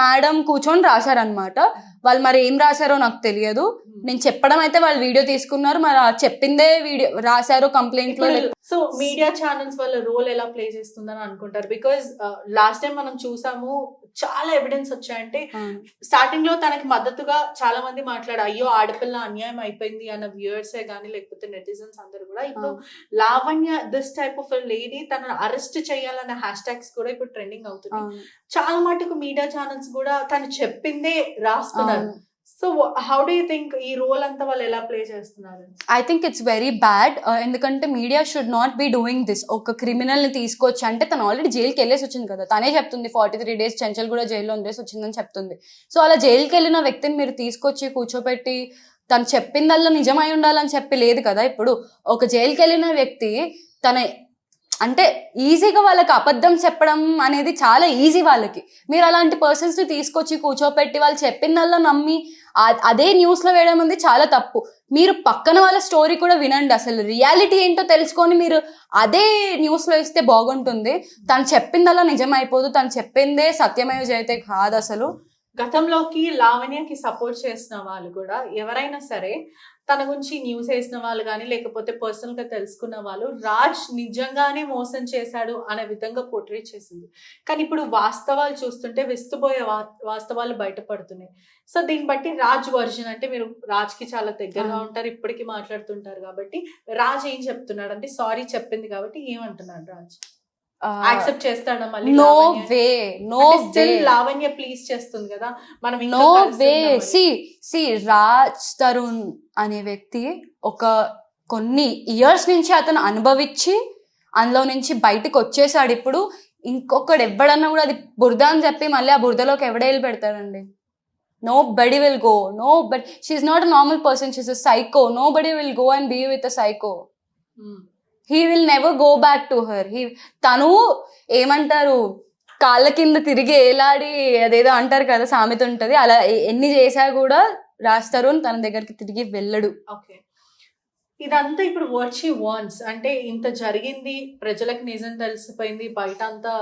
S3: మేడం కూర్చొని రాశారనమాట. వాళ్ళు మరి ఏం రాశారో నాకు తెలియదు. నేను చెప్పడం అయితే వాళ్ళు వీడియో తీసుకున్నారు, మరి చెప్పిందే వీడియో రాశారో కంప్లైంట్ లో.
S2: సో మీడియా ఛానల్స్ వాళ్ళ రోల్ ఎలా ప్లే చేస్తుందని అనుకుంటారు? బికాజ్ లాస్ట్ టైం మనం చూసాము, చాలా ఎవిడెన్స్ వచ్చాయంటే స్టార్టింగ్ లో తనకి మద్దతుగా చాలా మంది మాట్లాడారు, అయ్యో ఆడపిల్ల అన్యాయం అయిపోయింది అన్న వ్యూయర్సే గానీ లేకపోతే నెటిజన్స్ అందరు కూడా. ఇప్పుడు Lavanya this type of lady తనను అరెస్ట్ చేయాలన్న హ్యాష్ ట్యాగ్స్ కూడా ఇప్పుడు ట్రెండింగ్ అవుతుంది. చాలా మటుకు మీడియా ఛానల్స్ కూడా తను చెప్పిందే రాస్తున్నారు. So how do you think ఈ రోల్ అంతా వాళ్ళు ఎలా ప్లే చేస్తున్నారు?
S3: I think it's very bad. ఎందుకంటే media should not be doing this. ఒక క్రిమినల్ ని తీసుకొచ్చి, అంటే తను ఆల్రెడీ జైలుకి వెళ్ళేసి వచ్చింది కదా, తనే చెప్తుంది 43 days చెంచల్ కూడా జైల్లో ఉండేసి వచ్చిందని చెప్తుంది. సో అలా జైలుకి వెళ్ళిన వ్యక్తిని మీరు తీసుకొచ్చి కూర్చోబెట్టి తను చెప్పిందల్లా నిజమై ఉండాలని చెప్పి లేదు కదా. ఇప్పుడు ఒక జైలుకి వెళ్ళిన వ్యక్తి అంటే ఈజీగా వాళ్ళకి అబద్ధం చెప్పడం అనేది చాలా ఈజీ వాళ్ళకి. మీరు అలాంటి పర్సన్స్ ని తీసుకొచ్చి కూర్చోపెట్టి వాళ్ళు చెప్పిందల్లా నమ్మి అదే న్యూస్ లో వేయడం అనేది చాలా తప్పు. మీరు పక్కన వాళ్ళ స్టోరీ కూడా వినండి, అసలు రియాలిటీ ఏంటో తెలుసుకొని మీరు అదే న్యూస్ లో ఇస్తే బాగుంటుంది. తను చెప్పిందల్లా నిజం అయిపోదు, తను చెప్పిందే సత్యమేవ జయతే కాదు. అసలు
S2: గతంలోకి లావణ్యకి సపోర్ట్ చేసిన వాళ్ళు కూడా ఎవరైనా సరే తన గురించి న్యూస్ వేసిన వాళ్ళు కానీ లేకపోతే పర్సనల్ గా తెలుసుకున్న వాళ్ళు రాజ్ నిజంగానే మోసం చేశాడు అనే విధంగా పోర్ట్రే చేసింది. కానీ ఇప్పుడు వాస్తవాలు చూస్తుంటే విస్తుపోయే వాస్తవాలు బయటపడుతున్నాయి. సో దీన్ని బట్టి రాజ్ వర్జన్, అంటే మీరు రాజ్ కి చాలా దగ్గరగా ఉంటారు, ఇప్పటికీ మాట్లాడుతుంటారు కాబట్టి రాజ్ ఏం చెప్తున్నాడు అంటే, సారీ చెప్పింది కాబట్టి ఏమంటున్నాడు రాజ్? యాక్సెప్ట్ చేస్తాడా మళ్ళీ?
S3: No way.
S2: లావణ్య ప్లీజ్ చేస్తుంది కదా మనం.
S3: No way. See Raj Tarun అనే వ్యక్తి కొన్ని ఇయర్స్ నుంచి అతను అనుభవించి అందులో నుంచి బయటకు వచ్చేసాడు. ఇప్పుడు ఇంకొకడు ఎవడన్నా కూడా అది బురద అని చెప్పి మళ్ళీ ఆ బురదలోకి ఎవడేళ్ళు పెడతాడండి? Nobody will go. She's not a normal person. She's a psycho. Nobody will go and be with a psycho. He will never go back to her. తను ఏమంటారు, కాళ్ళ కింద తిరిగి ఏలాడి అదేదో అంటారు కదా, సామెత ఉంటది, అలా ఎన్ని చేసా కూడా రాస్తారు తన దగ్గరికి తిరిగి వెళ్ళడు.
S2: ఓకే, ఇదంతా ఇప్పుడు వాట్ షీ వాంట్స్ అంటే ఇంత జరిగింది, ప్రజలకు నిజం తెలిసిపోయింది, బయట అంతా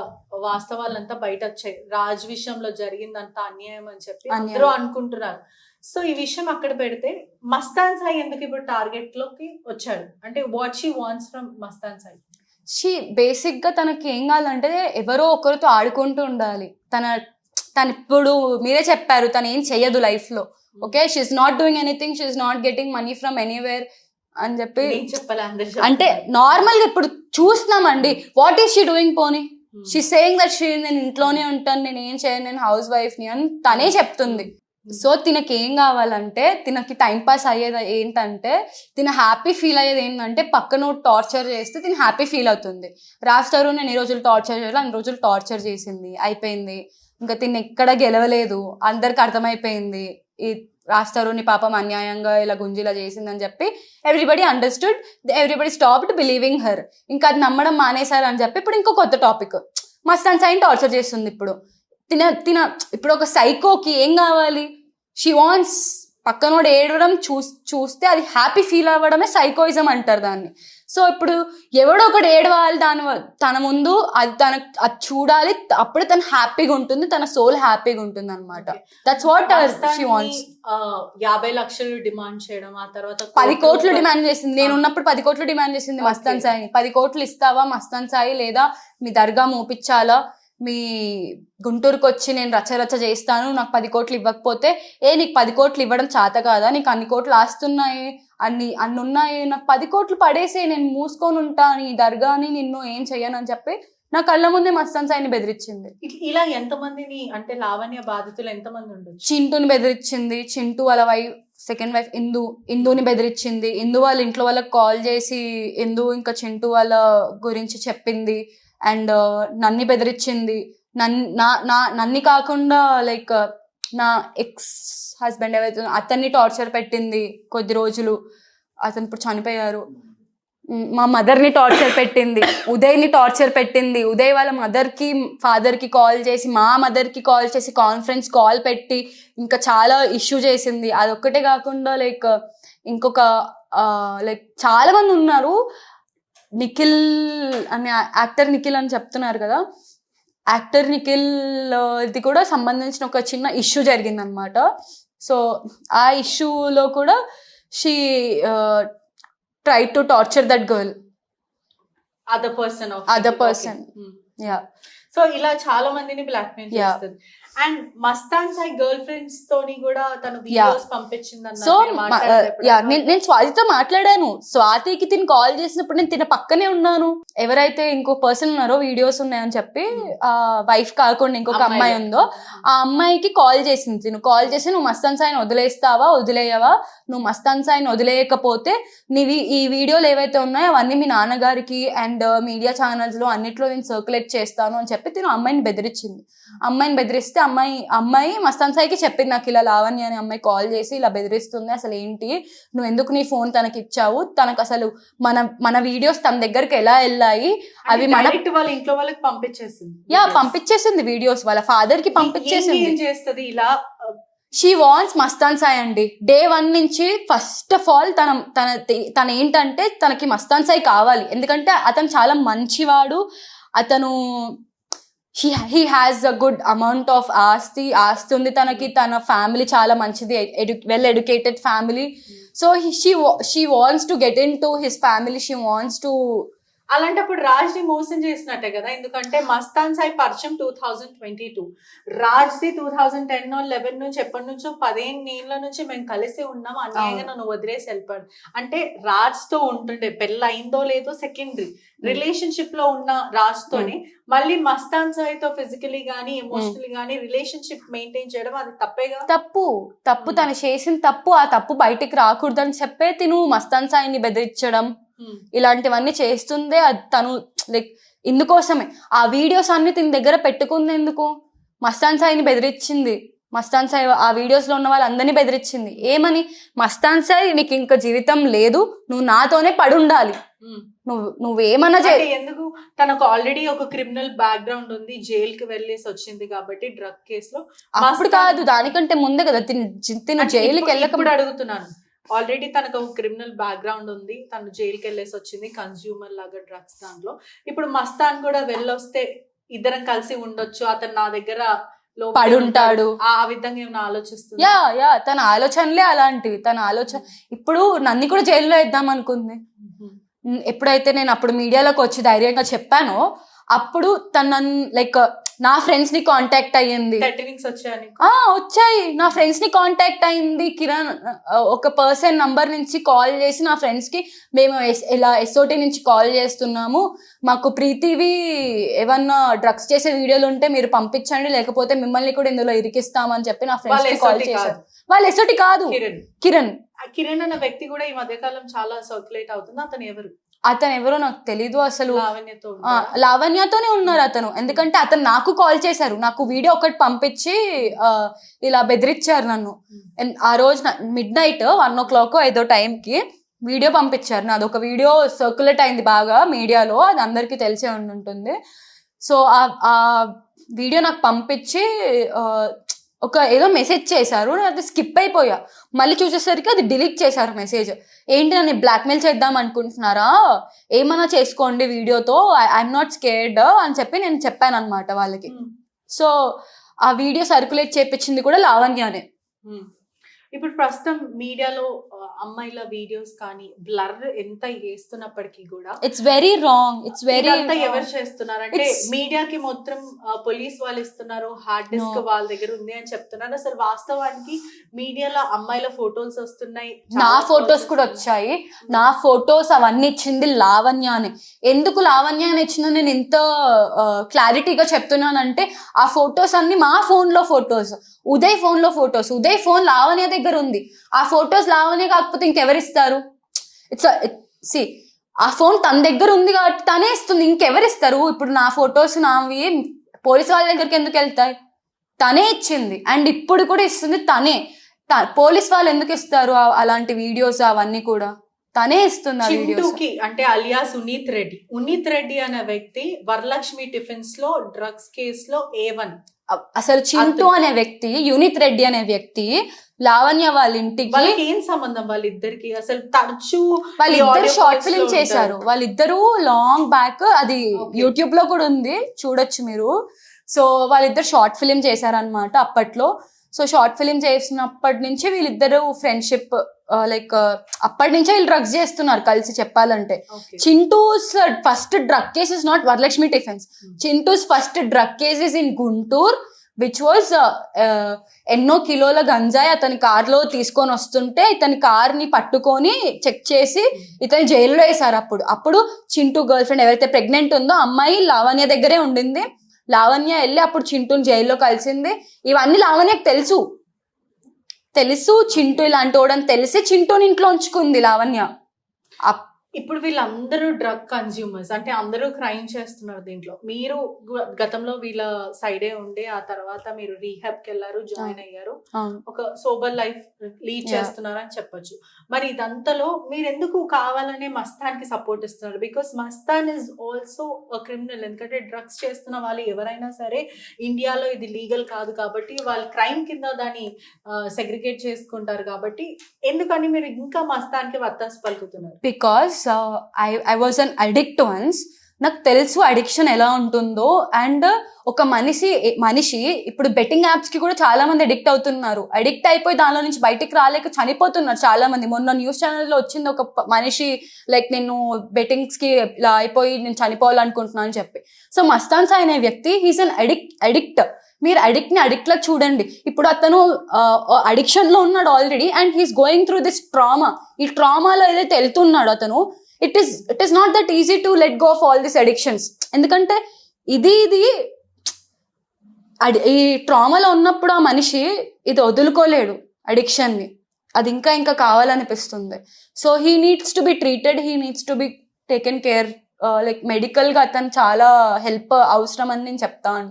S2: వాస్తవాలంతా బయట వచ్చాయి, రాజ్ విషయంలో జరిగిందంతా అన్యాయం అని చెప్పి అందరూ అనుకుంటున్నారు. సో ఈ విషయం అక్కడ పెడితే మస్తాన్ సాయి ఎందుకు ఇప్పుడు టార్గెట్ లోకి వచ్చాడు? అంటే what she wants from Mastan Sai?
S3: Basic గా తనకి ఏం కావాలంటే ఎవరో ఒకరితో ఆడుకుంటూ ఉండాలి. తను ఇప్పుడు మీరే చెప్పారు తను ఏం చెయ్యదు లైఫ్ లో. Okay, she's not doing anything, she's not getting money from anywhere అని చెప్పి
S2: చెప్పాలి.
S3: అంటే నార్మల్ గా ఇప్పుడు చూస్తున్నామండి, వాట్ ఈస్ షీ డూయింగ్? పోనీ షీ సేయింగ్ దట్ నేను ఇంట్లోనే ఉంటాను, నేను ఏం చేయను, నేను హౌస్ వైఫ్ ని అని తనే చెప్తుంది. సో తినకి ఏం కావాలంటే, తినకి టైం పాస్ అయ్యేది ఏంటంటే, తిన హ్యాపీ ఫీల్ అయ్యేది ఏంటంటే పక్కన టార్చర్ చేస్తే తిన హ్యాపీ ఫీల్ అవుతుంది. రాస్తారు నేను ఈ రోజులు టార్చర్ చేయాలి, అన్ని రోజులు టార్చర్ చేసింది, అయిపోయింది. ఇంకా తిన్న ఎక్కడ గెలవలేదు, అందరికి అర్థమైపోయింది ఈ రాస్తారుని పాపం అన్యాయంగా ఇలా గుంజిలా చేసిందని చెప్పి everybody understood, everybody stopped believing her. ఇంకా అది నమ్మడం మానేశారు అని చెప్పి ఇప్పుడు ఇంకో కొత్త టాపిక్, మస్తాన్ సాయిని టార్చర్ చేస్తుంది. ఇప్పుడు ఇప్పుడు ఒక సైకోకి ఏం కావాలి, షీ వాంట్స్ పక్కనోడు ఏడవడం చూస్తే అది హ్యాపీ ఫీల్ అవ్వడమే సైకోయిజం అంటారు దాన్ని. సో ఇప్పుడు ఎవడో ఒకటి ఏడవాలి తన ముందు, అది చూడాలి, అప్పుడే తను హ్యాపీగా ఉంటుంది, తన సోల్ హ్యాపీగా ఉంటుంది అనమాట. That's what she wants.
S2: 50 లక్షలు డిమాండ్ చేయడం, ఆ తర్వాత
S3: 10 కోట్లు డిమాండ్ చేసింది. నేను ఉన్నప్పుడు 10 కోట్లు డిమాండ్ చేసింది మస్తాన్ సాయిని. 10 కోట్లు ఇస్తావా మస్తాన్ సాయి, లేదా మీ దర్గా మోపించాలా, మీ గుంటూరుకు వచ్చి నేను రచ్చరచ్చ చేస్తాను, నాకు 10 కోట్లు ఇవ్వకపోతే, నీకు 10 కోట్లు ఇవ్వడం చేత కాదా, నీకు అన్ని కోట్లు ఆస్తున్నాయి, అన్ని ఉన్నాయి, నాకు 10 కోట్లు పడేసే, నేను మూసుకొని ఉంటా, నీ దర్గాని నిన్ను ఏం చెయ్యను అని చెప్పి నా కళ్ళ ముందే మస్తాన్ సాయిని బెదిరించింది.
S2: ఇలా ఎంతమందిని, అంటే లావణ్య బాధితులు ఎంతమంది ఉండొచ్చు?
S3: చింటూని బెదిరించింది, చింటూ వాళ్ళ సెకండ్ వైఫ్ ఇందుని బెదిరించింది, ఇందు వాళ్ళ ఇంట్లో వాళ్ళకి కాల్ చేసి ఇందు ఇంకా చింటూ వాళ్ళ గురించి చెప్పింది. అండ్ నన్ని బెదిరించింది, నన్ని కాకుండా లైక్ నా ఎక్స్ హస్బెండ్ ఏవైతే అతన్ని టార్చర్ పెట్టింది కొద్ది రోజులు, అతను ఇప్పుడు చనిపోయారు. మా మదర్ని టార్చర్ పెట్టింది, ఉదయ్ని టార్చర్ పెట్టింది. ఉదయ్ వాళ్ళ మదర్కి ఫాదర్కి కాల్ చేసి, మా మదర్కి కాల్ చేసి కాన్ఫరెన్స్ కాల్ పెట్టి ఇంకా చాలా ఇష్యూ చేసింది. అదొక్కటే కాకుండా లైక్ ఇంకొక లైక్ చాలా మంది ఉన్నారు. నిఖిల్ అనే యాక్టర్ నిఖిల్ అని చెప్తున్నారు కదా, యాక్టర్ నిఖిల్ ఇది కూడా సంబంధించిన ఒక చిన్న ఇష్యూ జరిగిందనమాట. సో ఆ ఇష్యూలో కూడా she try to torture that girl,
S2: other person.
S3: Yeah.
S2: So ఇలా చాలా మందిని బ్లాక్మెయిల్ చేస్తుంది. And Mastan Sai girl friends తోని కూడా తను వీడియోస్ పంపించింది.
S3: సో నేను స్వాతితో మాట్లాడాను. స్వాతికి తిని కాల్ చేసినప్పుడు నేను తిన పక్కనే ఉన్నాను. ఎవరైతే ఇంకో పర్సన్ ఉన్నారో వీడియోస్ ఉన్నాయని చెప్పి వైఫ్ కాకుండా ఇంకొక అమ్మాయి ఉందో, ఆ అమ్మాయికి కాల్ చేసింది. తిను కాల్ చేసి, నువ్వు మస్తాన్ సాయిని వదిలేస్తావా, వదిలేయవా, నువ్వు మస్తాన్ సాయిని వదిలేయకపోతే నీవి ఈ వీడియోలు ఏవైతే ఉన్నాయో అవన్నీ మీ నాన్నగారికి అండ్ మీడియా ఛానల్స్ లో అన్నిట్లో నేను సర్క్యులేట్ చేస్తాను అని చెప్పి తిను అమ్మాయిని బెదిరించింది. అమ్మాయిని బెదిరిస్తే అమ్మాయి మస్తాన్ సాయికి చెప్పింది, నాకు ఇలా లావణ్య అని అమ్మాయి కాల్ చేసి ఇలా బెదిరిస్తుంది, అసలు ఏంటి, నువ్వు ఎందుకు నీ ఫోన్ తనకి ఇచ్చావు, తనకు అసలు మన వీడియోస్ తన దగ్గరికి ఎలా వెళ్ళాయి, అవి మన
S2: వాళ్ళ ఇంట్లో వాళ్ళకి పంపించేసింది.
S3: పంపించేసింది వీడియోస్, వాళ్ళ ఫాదర్ కి పంపించేసింది.
S2: చేస్తుంది ఇలా.
S3: షీ వాంట్స్ మస్తాన్ సాయి అండి. డే 1 నుంచి ఫస్ట్ ఆఫ్ ఆల్ తన ఏంటంటే తనకి మస్తాన్ సాయి కావాలి. ఎందుకంటే అతను చాలా మంచివాడు, అతను he has a good amount of ఆస్తి ఉంది తనకి, తన ఫ్యామిలీ చాలా మంచిది, well educated family. So she wants to get into his family, she wants to.
S2: అలాంటప్పుడు రాజ్ ని మోసం చేసినట్టే కదా, ఎందుకంటే మస్తాన్ సాయి పరిచయం 2022, రాజ్ ది 2010 11 నుంచి ఎప్పటి నుంచో 15 ఏళ్ళ నుంచి మేము కలిసి ఉన్నాం, అన్యాయంగా నన్ను వదిలేసి వెళ్ళిపోయాడు. అంటే రాజ్ తో ఉంటుండే, పెళ్ళి అయిందో లేదో సెకండరీ, రిలేషన్షిప్ లో ఉన్న రాజ్ తోనే మళ్ళీ మస్తాన్ సాయితో ఫిజికలీ గానీ ఎమోషనలీ గానీ రిలేషన్షిప్ మెయింటైన్ చేయడం అది తప్పేగా.
S3: తప్పు తను చేసిన తప్పు, ఆ తప్పు బయటికి రాకూడదని చెప్పే తిను మస్తాన్ సాయిని బెదిరించడం ఇలాంటివన్నీ చేస్తుందే. తను లైక్ ఇందుకోసమే ఆ వీడియోస్ అన్ని తిని దగ్గర పెట్టుకుంది. ఎందుకు మస్తాన్ సాయిని బెదిరించింది, మస్తాన్ సాయి ఆ వీడియోస్ లో ఉన్న వాళ్ళందరినీ బెదిరించింది. ఏమని, మస్తాన్ సాయి నీకు ఇంకా జీవితం లేదు, నువ్వు నాతోనే పడుండాలి, నువ్వేమన్నా
S2: ఎందుకు, తనకు ఆల్రెడీ ఒక క్రిమినల్ బ్యాక్గ్రౌండ్ ఉంది, జైల్ కి వెళ్ళేసి వచ్చింది కాబట్టి డ్రగ్ కేసులో.
S3: అప్పుడు కాదు, దానికంటే ముందే కదా తిను జైలుకి వెళ్ళక.
S2: అడుగుతున్నాను, ఆల్రెడీ తనకు ఒక క్రిమినల్ బ్యాక్గ్రౌండ్ ఉంది, తను జైలుకి వెళ్ళేసి వచ్చింది కన్స్యూమర్ లాగా డ్రగ్స్ దాంట్లో. ఇప్పుడు మస్తాన్ కూడా వెళ్ళొస్తే ఇద్దరం కలిసి ఉండొచ్చు, అతను నా దగ్గర
S3: పడుంటాడు,
S2: ఆ విధంగా ఏమైనా ఆలోచిస్తుంది.
S3: తన ఆలోచనలే అలాంటివి. తన ఆలోచన ఇప్పుడు నన్ను కూడా జైల్లో వేద్దాం అనుకుంది. ఎప్పుడైతే నేను అప్పుడు మీడియాలోకి వచ్చి ధైర్యంగా చెప్పానో అప్పుడు తన లైక్ నా ఫ్రెండ్స్ ని కాంటాక్ట్ అయ్యింది.
S2: థర్టీనింగ్స్ వచ్చాయని
S3: వచ్చాయి. నా ఫ్రెండ్స్ ని కాంటాక్ట్ అయింది. కిరణ్ ఒక పర్సన్ నంబర్ నుంచి కాల్ చేసి నా ఫ్రెండ్స్ కి మేము ఇలా SOT నుంచి కాల్ చేస్తున్నాము, మాకు ప్రీతివి ఏమన్నా డ్రగ్స్ చేసే వీడియోలు ఉంటే మీరు పంపించండి, లేకపోతే మిమ్మల్ని కూడా ఇందులో ఇరికిస్తామని చెప్పి నా ఫ్రెండ్స్ కి కాల్ చేశారు. వాళ్ళు SOT కాదు, కిరణ్
S2: అన్న వ్యక్తి కూడా ఈ మధ్యకాలం చాలా సర్క్యులేట్ అవుతుంది.
S3: అతను ఎవరో నాకు తెలీదు అసలు. లావణ్యతోనే ఉన్నారు అతను. ఎందుకంటే అతను నాకు కాల్ చేశారు, నాకు వీడియో ఒకటి పంపించి ఇలా బెదిరించారు నన్ను. ఆ రోజు midnight 1 o'clock ఏదో టైంకి వీడియో పంపించారు. నాది ఒక వీడియో సర్క్యులేట్ అయింది బాగా మీడియాలో, అది అందరికీ తెలిసే ఉంటుంది. సో ఆ వీడియో నాకు పంపించి ఒక ఏదో మెసేజ్ చేశారు. నేను అది స్కిప్ అయిపోయా. మళ్ళీ చూసేసరికి అది డిలీట్ చేశారు మెసేజ్. ఏంటి నన్ను బ్లాక్మెయిల్ చేద్దాం అనుకుంటున్నారా, ఏమన్నా చేసుకోండి వీడియోతో, ఐఎమ్ నాట్ స్కేర్డ్ అని చెప్పి నేను చెప్పాను అనమాట వాళ్ళకి. సో ఆ వీడియో సర్క్యులేట్ చేయించింది కూడా లావణ్యనే.
S2: ఇప్పుడు ప్రస్తుతం మీడియాలో అమ్మాయిల వీడియోస్ కానీ బ్లర్ ఎంత వేస్తున్నప్పటికీ కూడా
S3: it's very wrong. It's very
S2: ఎవరు చేస్తున్నారు అంటే మీడియాకి మొత్తం పోలీస్ వాళ్ళు ఇస్తున్నారు, హార్డ్ డిస్క్ వాళ్ళ దగ్గర ఉంది అని చెప్తున్నారు. అసలు వాస్తవానికి మీడియాలో అమ్మాయిల ఫొటోస్ వస్తున్నాయి,
S3: నా ఫొటోస్ కూడా వచ్చాయి. నా ఫొటోస్ అవన్నీ ఇచ్చింది లావణ్య అని. ఎందుకు లావణ్య అని ఇచ్చిందో నేను ఇంత క్లారిటీగా చెప్తున్నానంటే, ఆ ఫొటోస్ అన్ని మా ఫోన్ లో ఫొటోస్, ఉదయ్ ఫోన్ లో ఫొటోస్, ఉదయ్ ఫోన్ లావణ్య దగ్గర ఉంది. ఆ ఫొటోస్ లావణ్య కాకపోతే ఇంకెవరిస్తారు? ఆ ఫోన్ తన దగ్గర ఉంది కాబట్టి తనే ఇస్తుంది, ఇంకెవరిస్తారు? ఇప్పుడు నా ఫొటోస్ నావి పోలీస్ వాళ్ళ దగ్గరికి ఎందుకు వెళ్తాయి? తనే ఇచ్చింది అండ్ ఇప్పుడు కూడా ఇస్తుంది తనే. పోలీస్ వాళ్ళు ఎందుకు ఇస్తారు అలాంటి వీడియోస్? అవన్నీ కూడా తనే ఇస్తుంది.
S2: చింటూకి అంటే అలియాస్ ఉనీత్ రెడ్డి అనే వ్యక్తి వరలక్ష్మి టిఫిన్స్ లో డ్రగ్స్ కేసులో A1.
S3: అసలు చింటూ అనే వ్యక్తి, యునీత్ రెడ్డి అనే వ్యక్తి లావణ్య వాళ్ళ ఇంటికి
S2: ఏం సంబంధం వాళ్ళిద్దరికి? అసలు తరచూ
S3: వాళ్ళిద్దరు షార్ట్ ఫిల్మ్ చేశారు. వాళ్ళిద్దరు లాంగ్ బ్యాక్, అది యూట్యూబ్ లో కూడా ఉంది, చూడొచ్చు మీరు. సో వాళ్ళిద్దరు షార్ట్ ఫిల్మ్ చేశారనమాట అప్పట్లో. సో షార్ట్ ఫిల్మ్ చేసినప్పటి నుంచి వీళ్ళిద్దరు ఫ్రెండ్షిప్, లైక్ అప్పటి నుంచే వీళ్ళు డ్రగ్స్ చేస్తున్నారు కలిసి చెప్పాలంటే. Chintu's first drug case is not Varalakshmi Tiffins. Chintu's first drug case is in Guntur, which was ఎన్నో కిలోల గంజాయి అతని కార్లో తీసుకొని వస్తుంటే ఇతని కార్ని పట్టుకొని చెక్ చేసి ఇతని జైల్లో వేశారు. అప్పుడు చింటూ గర్ల్ ఫ్రెండ్ ఎవరైతే ప్రెగ్నెంట్ ఉందో అమ్మాయి లావణ్య దగ్గరే ఉండింది. లావణ్య వెళ్ళి అప్పుడు చింటూని జైల్లో కలిసింది. ఇవన్నీ లావణ్యకు తెలుసు చింటూ ఇలాంటి వాడని తెలిసి చింటూని ఇంట్లో ఉంచుకుంది లావణ్య.
S2: ఇప్పుడు వీళ్ళందరూ డ్రగ్ కన్జ్యూమర్స్, అంటే అందరూ క్రైమ్ చేస్తున్నారు దీంట్లో. మీరు గతంలో వీళ్ళ సైడే ఉండే ఆ తర్వాత మీరు రీహాబ్కి వెళ్ళారు, జాయిన్ అయ్యారు, ఒక సోబర్ లైఫ్ లీడ్ చేస్తున్నారు అని చెప్పొచ్చు. మరి ఇదంతలో మీరు ఎందుకు కావాలనే మస్తాన్ కి సపోర్ట్ ఇస్తున్నారు? Because Mastan is also criminal. ఎందుకంటే డ్రగ్స్ చేస్తున్న వాళ్ళు ఎవరైనా సరే ఇండియాలో ఇది లీగల్ కాదు కాబట్టి వాళ్ళు క్రైమ్ కింద దాన్ని సెగ్రిగేట్ చేసుకుంటారు. కాబట్టి ఎందుకని మీరు ఇంకా మస్తాన్ కి వత్తాసు పలుకుతున్నారు?
S3: Because I was an addict once. నాకు తెలుసు అడిక్షన్ ఎలా ఉంటుందో. అండ్ ఒక మనిషి ఇప్పుడు బెట్టింగ్ యాప్స్ కి కూడా చాలా మంది అడిక్ట్ అవుతున్నారు. అడిక్ట్ అయిపోయి దానిలో నుంచి బయటికి రాలేక చనిపోతున్నారు చాలా మంది. మొన్న న్యూస్ ఛానల్లో వచ్చింది ఒక మనిషి, లైక్ నేను బెట్టింగ్స్ కి ఇలా అయిపోయి నేను చనిపోవాలనుకుంటున్నాను అని చెప్పి. సో మస్తాన్ సాయి అనే వ్యక్తి హీస్ అన్ అడిక్ట్. మీరు అడిక్ట్ ని అడిక్ట్ లా చూడండి. ఇప్పుడు అతను అడిక్షన్ లో ఉన్నాడు already and he's going through this trauma. ఈ ట్రామాలో ఏదైతే వెళ్తున్నాడు అతను, it is not that easy to let go of all this addictions. ఎందుకంటే ఇది ఈ ట్రామాలో ఉన్నప్పుడు ఆ మనిషి ఇది వదులుకోలేడు అడిక్షన్ ని. అది ఇంకా కావాలనిపిస్తుంది. So he needs to be treated, he needs to be taken care. Like medical గా అతను చాలా హెల్ప్ అవసరం అని నేను చెప్తాను.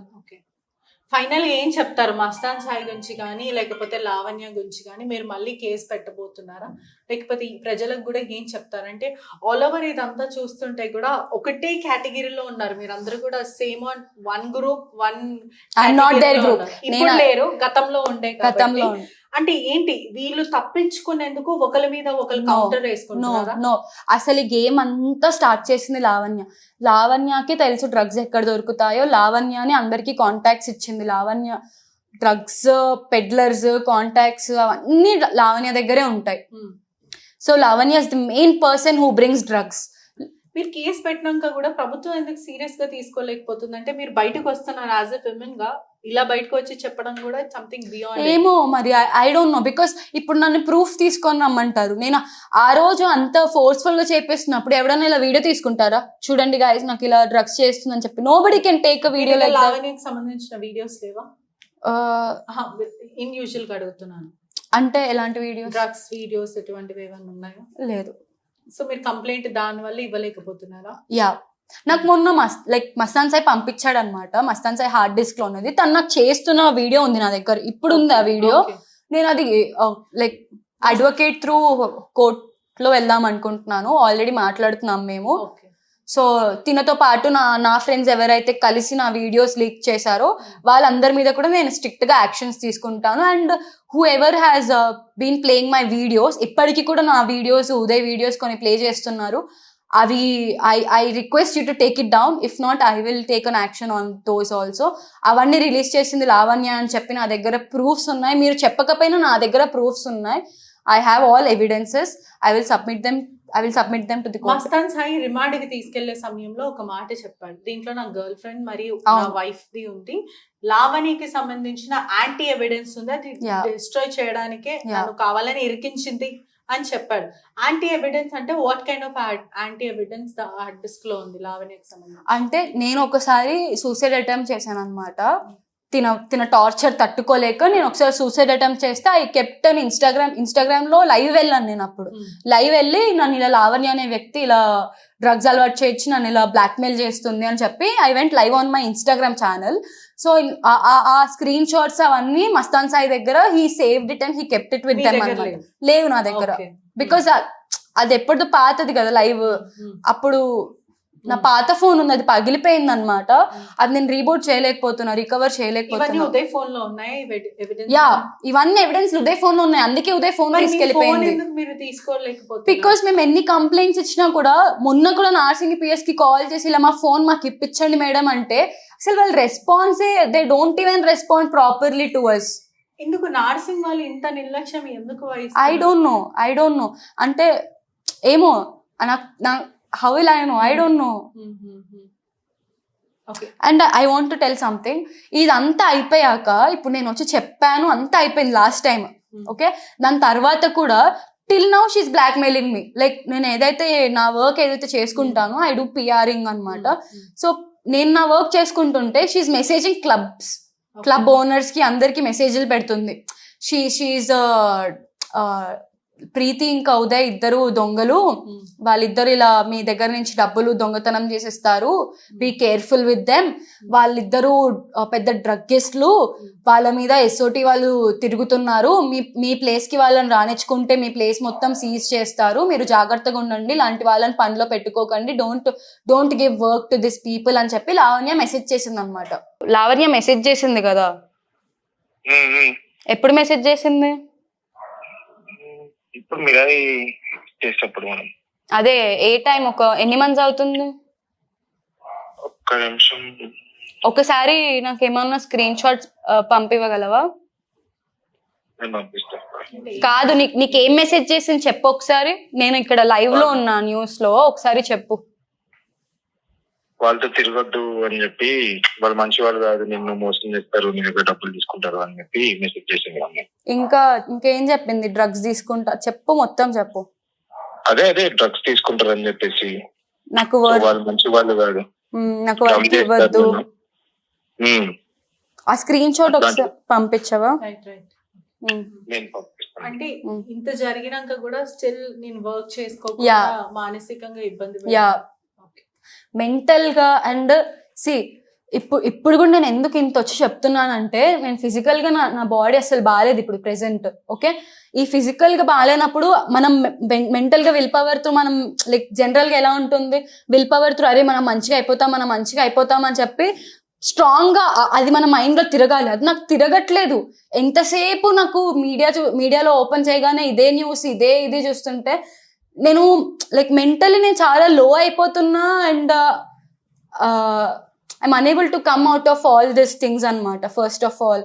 S2: ఫైనల్ ఏం చెప్తారు మస్తాన్ సాయి గురించి కానీ లేకపోతే లావణ్య గురించి కానీ? మీరు మళ్ళీ కేసు పెట్టబోతున్నారా? లేకపోతే ఈ ప్రజలకు కూడా ఏం చెప్తారంటే, ఆల్ ఓవర్ ఇదంతా చూస్తుంటే కూడా ఒకటే కేటగిరీలో ఉన్నారు మీరందరూ కూడా, same on one group, one ఇప్పుడు లేరు, గతంలో ఉండే. అంటే ఏంటి వీళ్ళు తప్పించుకునేందుకు ఒకరి మీద ఒకరు కౌంటర్ వేసుకుంటున్నారా?
S3: నో, అసలు ఈ గేమ్ అంతా స్టార్ట్ చేసింది లావణ్య. లావణ్యకి తెలుసు డ్రగ్స్ ఎక్కడ దొరుకుతాయో. లావణ్యని అందరికి కాంటాక్ట్స్ ఇచ్చింది. లావణ్య డ్రగ్స్ పెడ్లర్స్ కాంటాక్ట్స్ అవన్నీ లావణ్య దగ్గరే ఉంటాయి. So Lavanya is the main person who brings drugs.
S2: మీరు కేసు పెట్టినాక కూడా ప్రభుత్వం ఎందుకు సీరియస్ గా తీసుకోలేకపోతుంది? అంటే మీరు బయటకు వస్తున్నారు యాజ్ ఎ విమెన్ గా, ఇలా బయటకు వచ్చి చెప్పడం కూడా సంథింగ్ బియాండ్.
S3: ఏమో మరి ఐ డోంట్ నో, బికాస్ ఇప్పుడు నన్ను ప్రూఫ్ తీసుకొని రమ్మంటారు. నేను ఆ రోజు అంత ఫోర్స్ఫుల్ గా చేపిస్తున్నప్పుడు ఎవడన్నా ఇలా వీడియో తీసుకుంటారా? చూడండి గాయస్ నాకు ఇలా డ్రగ్స్ చేస్తుందని చెప్పి. Nobody can take a video like that.
S2: లావణ్యకి సంబంధించిన వీడియోస్ లేవా? ఇన్ యూజువల్ గా అడుగుతున్నాను.
S3: అంటే ఎలాంటి వీడియోస్?
S2: డ్రగ్స్ వీడియోస్ ఎటువంటివి ఏమైనా ఉన్నాయా?
S3: లేదు.
S2: సో మీరు కంప్లైంట్ దాని వల్ల ఇవ్వలేకపోతున్నారా?
S3: యా, నాకు మొన్న మస్తాన్ సాయి పంపించాడు అనమాట. మస్తాన్ సాయి హార్డ్ డిస్క్ లో ఉన్నది. తను నాకు చేస్తున్న వీడియో ఉంది నా దగ్గర, ఇప్పుడు ఉంది ఆ వీడియో. నేను అది లైక్ అడ్వకేట్ త్రూ కోర్ట్ లో వెళ్దాం అనుకుంటున్నాను. ఆల్రెడీ మాట్లాడుతున్నాం మేము. సో తినతో పాటు నా ఫ్రెండ్స్ ఎవరైతే కలిసి నా వీడియోస్ లీక్ చేశారో వాళ్ళందరి మీద కూడా నేను స్ట్రిక్ట్ గా యాక్షన్స్ తీసుకుంటాను. And whoever has been playing my videos, ఇప్పటికీ కూడా నా వీడియోస్ ఉదయ్ వీడియోస్ కొన్ని ప్లే చేస్తున్నారు. అవి I request you to take it down. If not I will take an action on those also. అవన్నీ రిలీజ్ చేసింది లావణ్య అని చెప్పి నా దగ్గర ప్రూఫ్స్ ఉన్నాయి. మీరు చెప్పకపోయినా నా దగ్గర ప్రూఫ్స్ ఉన్నాయి. I have all evidences. I will submit them to the court.
S2: Mastan Sai remand కి తీసుకెళ్లే సమయంలో ఒక మాట చెప్పాడు, దీంట్లో నా గర్ల్ ఫ్రెండ్ మరియు నా వైఫ్ ది ఉంది, లావణ్యకి సంబంధించిన యాంటీ ఎవిడెన్స్ ఉంది, అది డిస్ట్రాయ్ చేయడానికే నన్ను కావాలని ఇరికించింది అని చెప్పాడు. యాంటీ ఎవిడెన్స్ అంటే what kind of anti evidence hard disk లో ఉంది లావణ్యకి సంబంధించి?
S3: అంటే నేను ఒకసారి సూసైడ్ అటెంప్ట్ చేశాను అనమాట. తిన టార్చర్ తట్టుకోలేక నేను ఒకసారి సూసైడ్ అటెంప్ట్ చేస్తే ఐ కెప్ట్ అని ఇన్స్టాగ్రామ్ లో లైవ్ వెళ్ళాను. నేను అప్పుడు లైవ్ వెళ్ళి నన్ను ఇలా లావణ్య అనే వ్యక్తి ఇలా డ్రగ్స్ అలవాటు చేయించి నన్ను ఇలా బ్లాక్మెయిల్ చేస్తుంది అని చెప్పి I went live on my Instagram channel. So ఆ స్క్రీన్ షాట్స్ అవన్నీ మస్తాన్ సాయి దగ్గర, he saved it and he kept it with them అన్నమాట. లేవు నా దగ్గర, బికాస్ అది ఎప్పటిదో పాతది కదా లైవ్. అప్పుడు నా పాత ఫోన్ ఉంది, అది పగిలిపోయింది అనమాట. అది నేను రీబూట్ చేయలేకపోతున్నా, రికవర్ చేయలేకపోతున్నా.
S2: ఉదయ్ ఫోన్ లో ఉన్నాయి
S3: యా, ఇవన్నీ ఎవిడెన్స్ ఉదయ్ ఫోన్ లో ఉన్నాయి. అందుకే ఉదయ్ ఫోన్ తీసుకెళ్లిపోయింది. బికాస్ మేము ఎన్ని కంప్లైంట్స్ ఇచ్చినా కూడా, మొన్న కూడా నార్సింగ్ పిఎస్ కి కాల్ చేసి ఇలా మా ఫోన్ మాకు ఇప్పించండి మేడం అంటే అసలు వాళ్ళు రెస్పాన్సే, they don't even respond properly to us.
S2: ఎందుకు నార్సింగ్ వాళ్ళు ఇంత నిర్లక్ష్యం ఎందుకు?
S3: ఐ డోంట్ నో అంటే ఏమో how will I know? I don't know.
S2: Okay.
S3: And I want to tell something. ఇదంతా అయిపోయాక ఇప్పుడు నేను వచ్చి చెప్పాను, అంతా అయిపోయింది లాస్ట్ టైం. ఓకే, దాని తర్వాత కూడా till now she's blackmailing me. Like నేను ఏదైతే నా వర్క్ ఏదైతే చేసుకుంటానో, ఐ డూ పిఆరింగ్ అనమాట. సో నేను నా వర్క్ చేసుకుంటుంటే షీఈస్ మెసేజింగ్ క్లబ్ ఓనర్స్ కి అందరికి మెసేజ్లు పెడుతుంది. షీఈస్ ప్రీతి ఇంకా ఉదయ్ ఇద్దరు దొంగలు, వాళ్ళిద్దరు ఇలా మీ దగ్గర నుంచి డబ్బులు దొంగతనం చేసేస్తారు, బీ కేర్ఫుల్ విత్ దెమ్, వాళ్ళిద్దరు పెద్ద డ్రగ్గిస్టులు, వాళ్ళ మీద ఎస్ఓటి వాళ్ళు తిరుగుతున్నారు, మీ ప్లేస్ కి వాళ్ళని రానిచ్చుకుంటే మీ ప్లేస్ మొత్తం సీజ్ చేస్తారు, మీరు జాగ్రత్తగా ఉండండి, ఇలాంటి వాళ్ళని పనిలో పెట్టుకోకండి, don't give work to this people అని చెప్పి లావణ్య మెసేజ్ చేసింది అనమాట. లావణ్య మెసేజ్ చేసింది కదా, ఎప్పుడు మెసేజ్ చేసింది?
S4: ఇప్పుడు మీరు అది చేసేటప్పుడు మనం
S3: అదే ఏ టైం, ఒక ఎన్ని మంత్స్ అవుతుంది?
S4: ఒక్క నిమిషం,
S3: ఒకసారి నాకు ఏమన్నా స్క్రీన్ షాట్స్ పంపివ్వగలవా?
S4: నేను పంపిస్తాను.
S3: కాదు, నీకేం మెసేజ్ చేసింది చెప్పు ఒకసారి. నేను ఇక్కడ లైవ్ లో ఉన్నా న్యూస్ లో, ఒకసారి చెప్పు.
S4: వాళ్ళతో తిరగొద్దు అని చెప్పి, వాళ్ళు మంచి వాళ్ళు కాదు, నిన్ను మోసం చేస్తారు, నీ దగ్గర డబ్బులు తీసుకుంటారు అని చెప్పి మెసేజ్ చేసింది.
S3: ఇంకేం చెప్పింది? డ్రగ్స్ తీసుకుంటా చెప్పు, మొత్తం చెప్పు.
S4: అదే డ్రగ్స్ తీసుకుంటారు అని చెప్పేసి,
S3: నాకు
S4: వాళ్ళు మంచి వాళ్ళు కాదు,
S3: నాకు వర్క్ ఇవ్వద్దు. ఆ స్క్రీన్ షాట్ ఒకసారి పంపించవా?
S4: నేను పంపిస్తాను.
S2: అంటే ఇంత జరిగినాక కూడా స్టిల్ నేను వర్క్ చేసుకోకుండా మానసికంగా ఇబ్బంది.
S3: మెంటల్ గా అండ్ ఇప్పుడు కూడా నేను ఎందుకు ఇంత వచ్చి చెప్తున్నానంటే, నేను ఫిజికల్ గా నా బాడీ అసలు బాగాలేదు ఇప్పుడు ప్రెసెంట్. ఓకే, ఈ ఫిజికల్ గా బాగాలేనప్పుడు మనం మెంటల్ గా విల్ పవర్ తో, మనం లైక్ జనరల్ గా ఎలా ఉంటుంది, విల్ పవర్ తో అరే మనం మంచిగా అయిపోతాం అని చెప్పి స్ట్రాంగ్ గా అది మన మైండ్ లో తిరగాలి. అది నాకు తిరగట్లేదు. ఎంతసేపు నాకు మీడియాలో ఓపెన్ చేయగానే ఇదే న్యూస్, ఇది చూస్తుంటే నేను లైక్ మెంటలీ నేను చాలా లో అయిపోతున్నా. And I'm unable to come out of all this things అన్నమాట. ఫస్ట్ ఆఫ్ ఆల్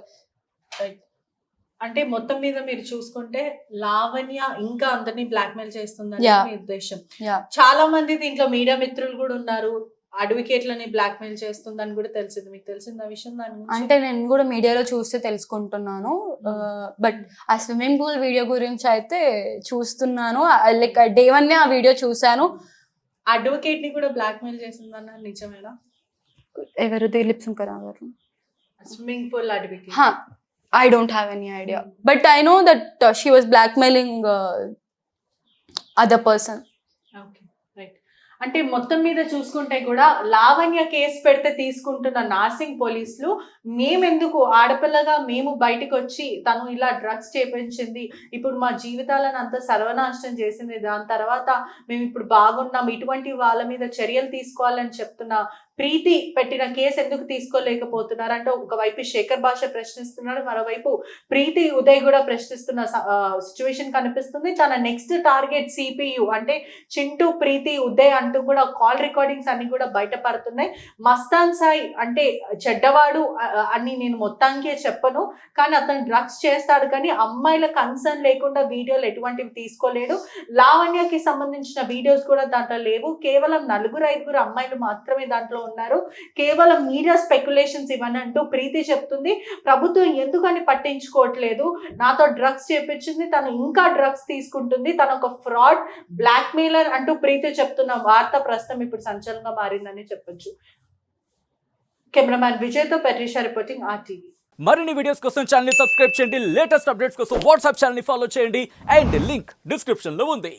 S2: అంటే మొత్తం మీద మీరు చూసుకుంటే లావణ్య ఇంకా అందరినీ బ్లాక్మెయిల్ చేస్తుందని
S3: Yeah.
S2: మీ ఉద్దేశం.
S3: యా
S2: చాలా మంది దీంట్లో మీడియా మిత్రులు కూడా ఉన్నారు, అడ్వకేట్లని బ్లాక్మెయిల్ చేస్తుందని కూడా తెలిసింది. మీకు తెలిసింది ఆ విషయం దాని గురించి?
S3: అంటే నేను కూడా మీడియాలో చూస్తే తెలుసుకుంటున్నాను. బట్ ఆ స్విమ్మింగ్ పూల్ వీడియో గురించి అయితే చూస్తున్నాను. లైక్ డే 1 ఆ వీడియో చూశాను.
S2: అడ్వకేట్ ని కూడా బ్లాక్మెయిల్ చేసిందన్న నిజమేనా?
S3: ఎవరు దిలీప్ శంకర్ గారు?
S2: Swimming pool advocate.
S3: I don't have any idea. But I know that she was blackmailing other person.
S2: Okay, right. అంటే మొత్తం మీద చూసుకుంటే కూడా లావణ్య కేసు పెడితే తీసుకుంటున్న నార్సింగ్ పోలీసులు మేమెందుకు ఆడపిల్లగా మేము బయటకు వచ్చి తను ఇలా డ్రగ్స్ చేపించింది, ఇప్పుడు మా జీవితాలను అంతా సర్వనాశనం చేసింది, దాని తర్వాత మేము ఇప్పుడు బాగున్నాం, ఇటువంటి వాళ్ళ మీద చర్యలు తీసుకోవాలని చెప్తున్న ప్రీతి పెట్టిన కేసు ఎందుకు తీసుకోలేకపోతున్నారు అంటే ఒకవైపు శేఖర్ భాష ప్రశ్నిస్తున్నాడు, మరోవైపు ప్రీతి ఉదయ్ కూడా ప్రశ్నిస్తున్న సిచ్యువేషన్ కనిపిస్తుంది. తన నెక్స్ట్ టార్గెట్ సిపియు అంటే చింటూ, ప్రీతి, ఉదయ్ అంటూ కూడా కాల్ రికార్డింగ్స్ అన్ని కూడా బయటపడుతున్నాయి. మస్తాన్ సాయి అంటే చెడ్డవాడు అని నేను మొత్తానికే చెప్పను, కానీ అతను డ్రగ్స్ చేస్తాడు, కానీ అమ్మాయిల కన్సర్న్ లేకుండా వీడియోలు ఎటువంటివి తీసుకోలేడు. లావణ్యకి సంబంధించిన వీడియోస్ కూడా దాంట్లో లేవు. కేవలం 4-5 అమ్మాయిలు మాత్రమే దాంట్లో ఉన్నారు. కేవలం మీడియా స్పెక్యులేషన్స్ ఇవన్నీ అంటూ ప్రీతి చెప్తుంది. ప్రభుత్వం ఎందుకని పట్టించుకోవట్లేదు, నాతో డ్రగ్స్ చేపించింది, తను ఇంకా డ్రగ్స్ తీసుకుంటుంది, తను ఒక ఫ్రాడ్ బ్లాక్మెయిలర్ అంటూ ప్రీతి చెప్తున్న వార్త ప్రస్తుతం ఇప్పుడు సంచలనంగా మారిందని చెప్పొచ్చు. Cameraman విజయ్తో పెట్రిషా reporting RTV.
S5: మరిన్ని వీడియోస్ కోసం ఛానల్ ని సబ్స్క్రైబ్ చేయండి, లేటెస్ట్ అప్డేట్స్ కోసం వాట్సాప్ ఛానల్ ని ఫాలో చేయండి అండ్ లింక్ డిస్క్రిప్షన్ లో ఉంది.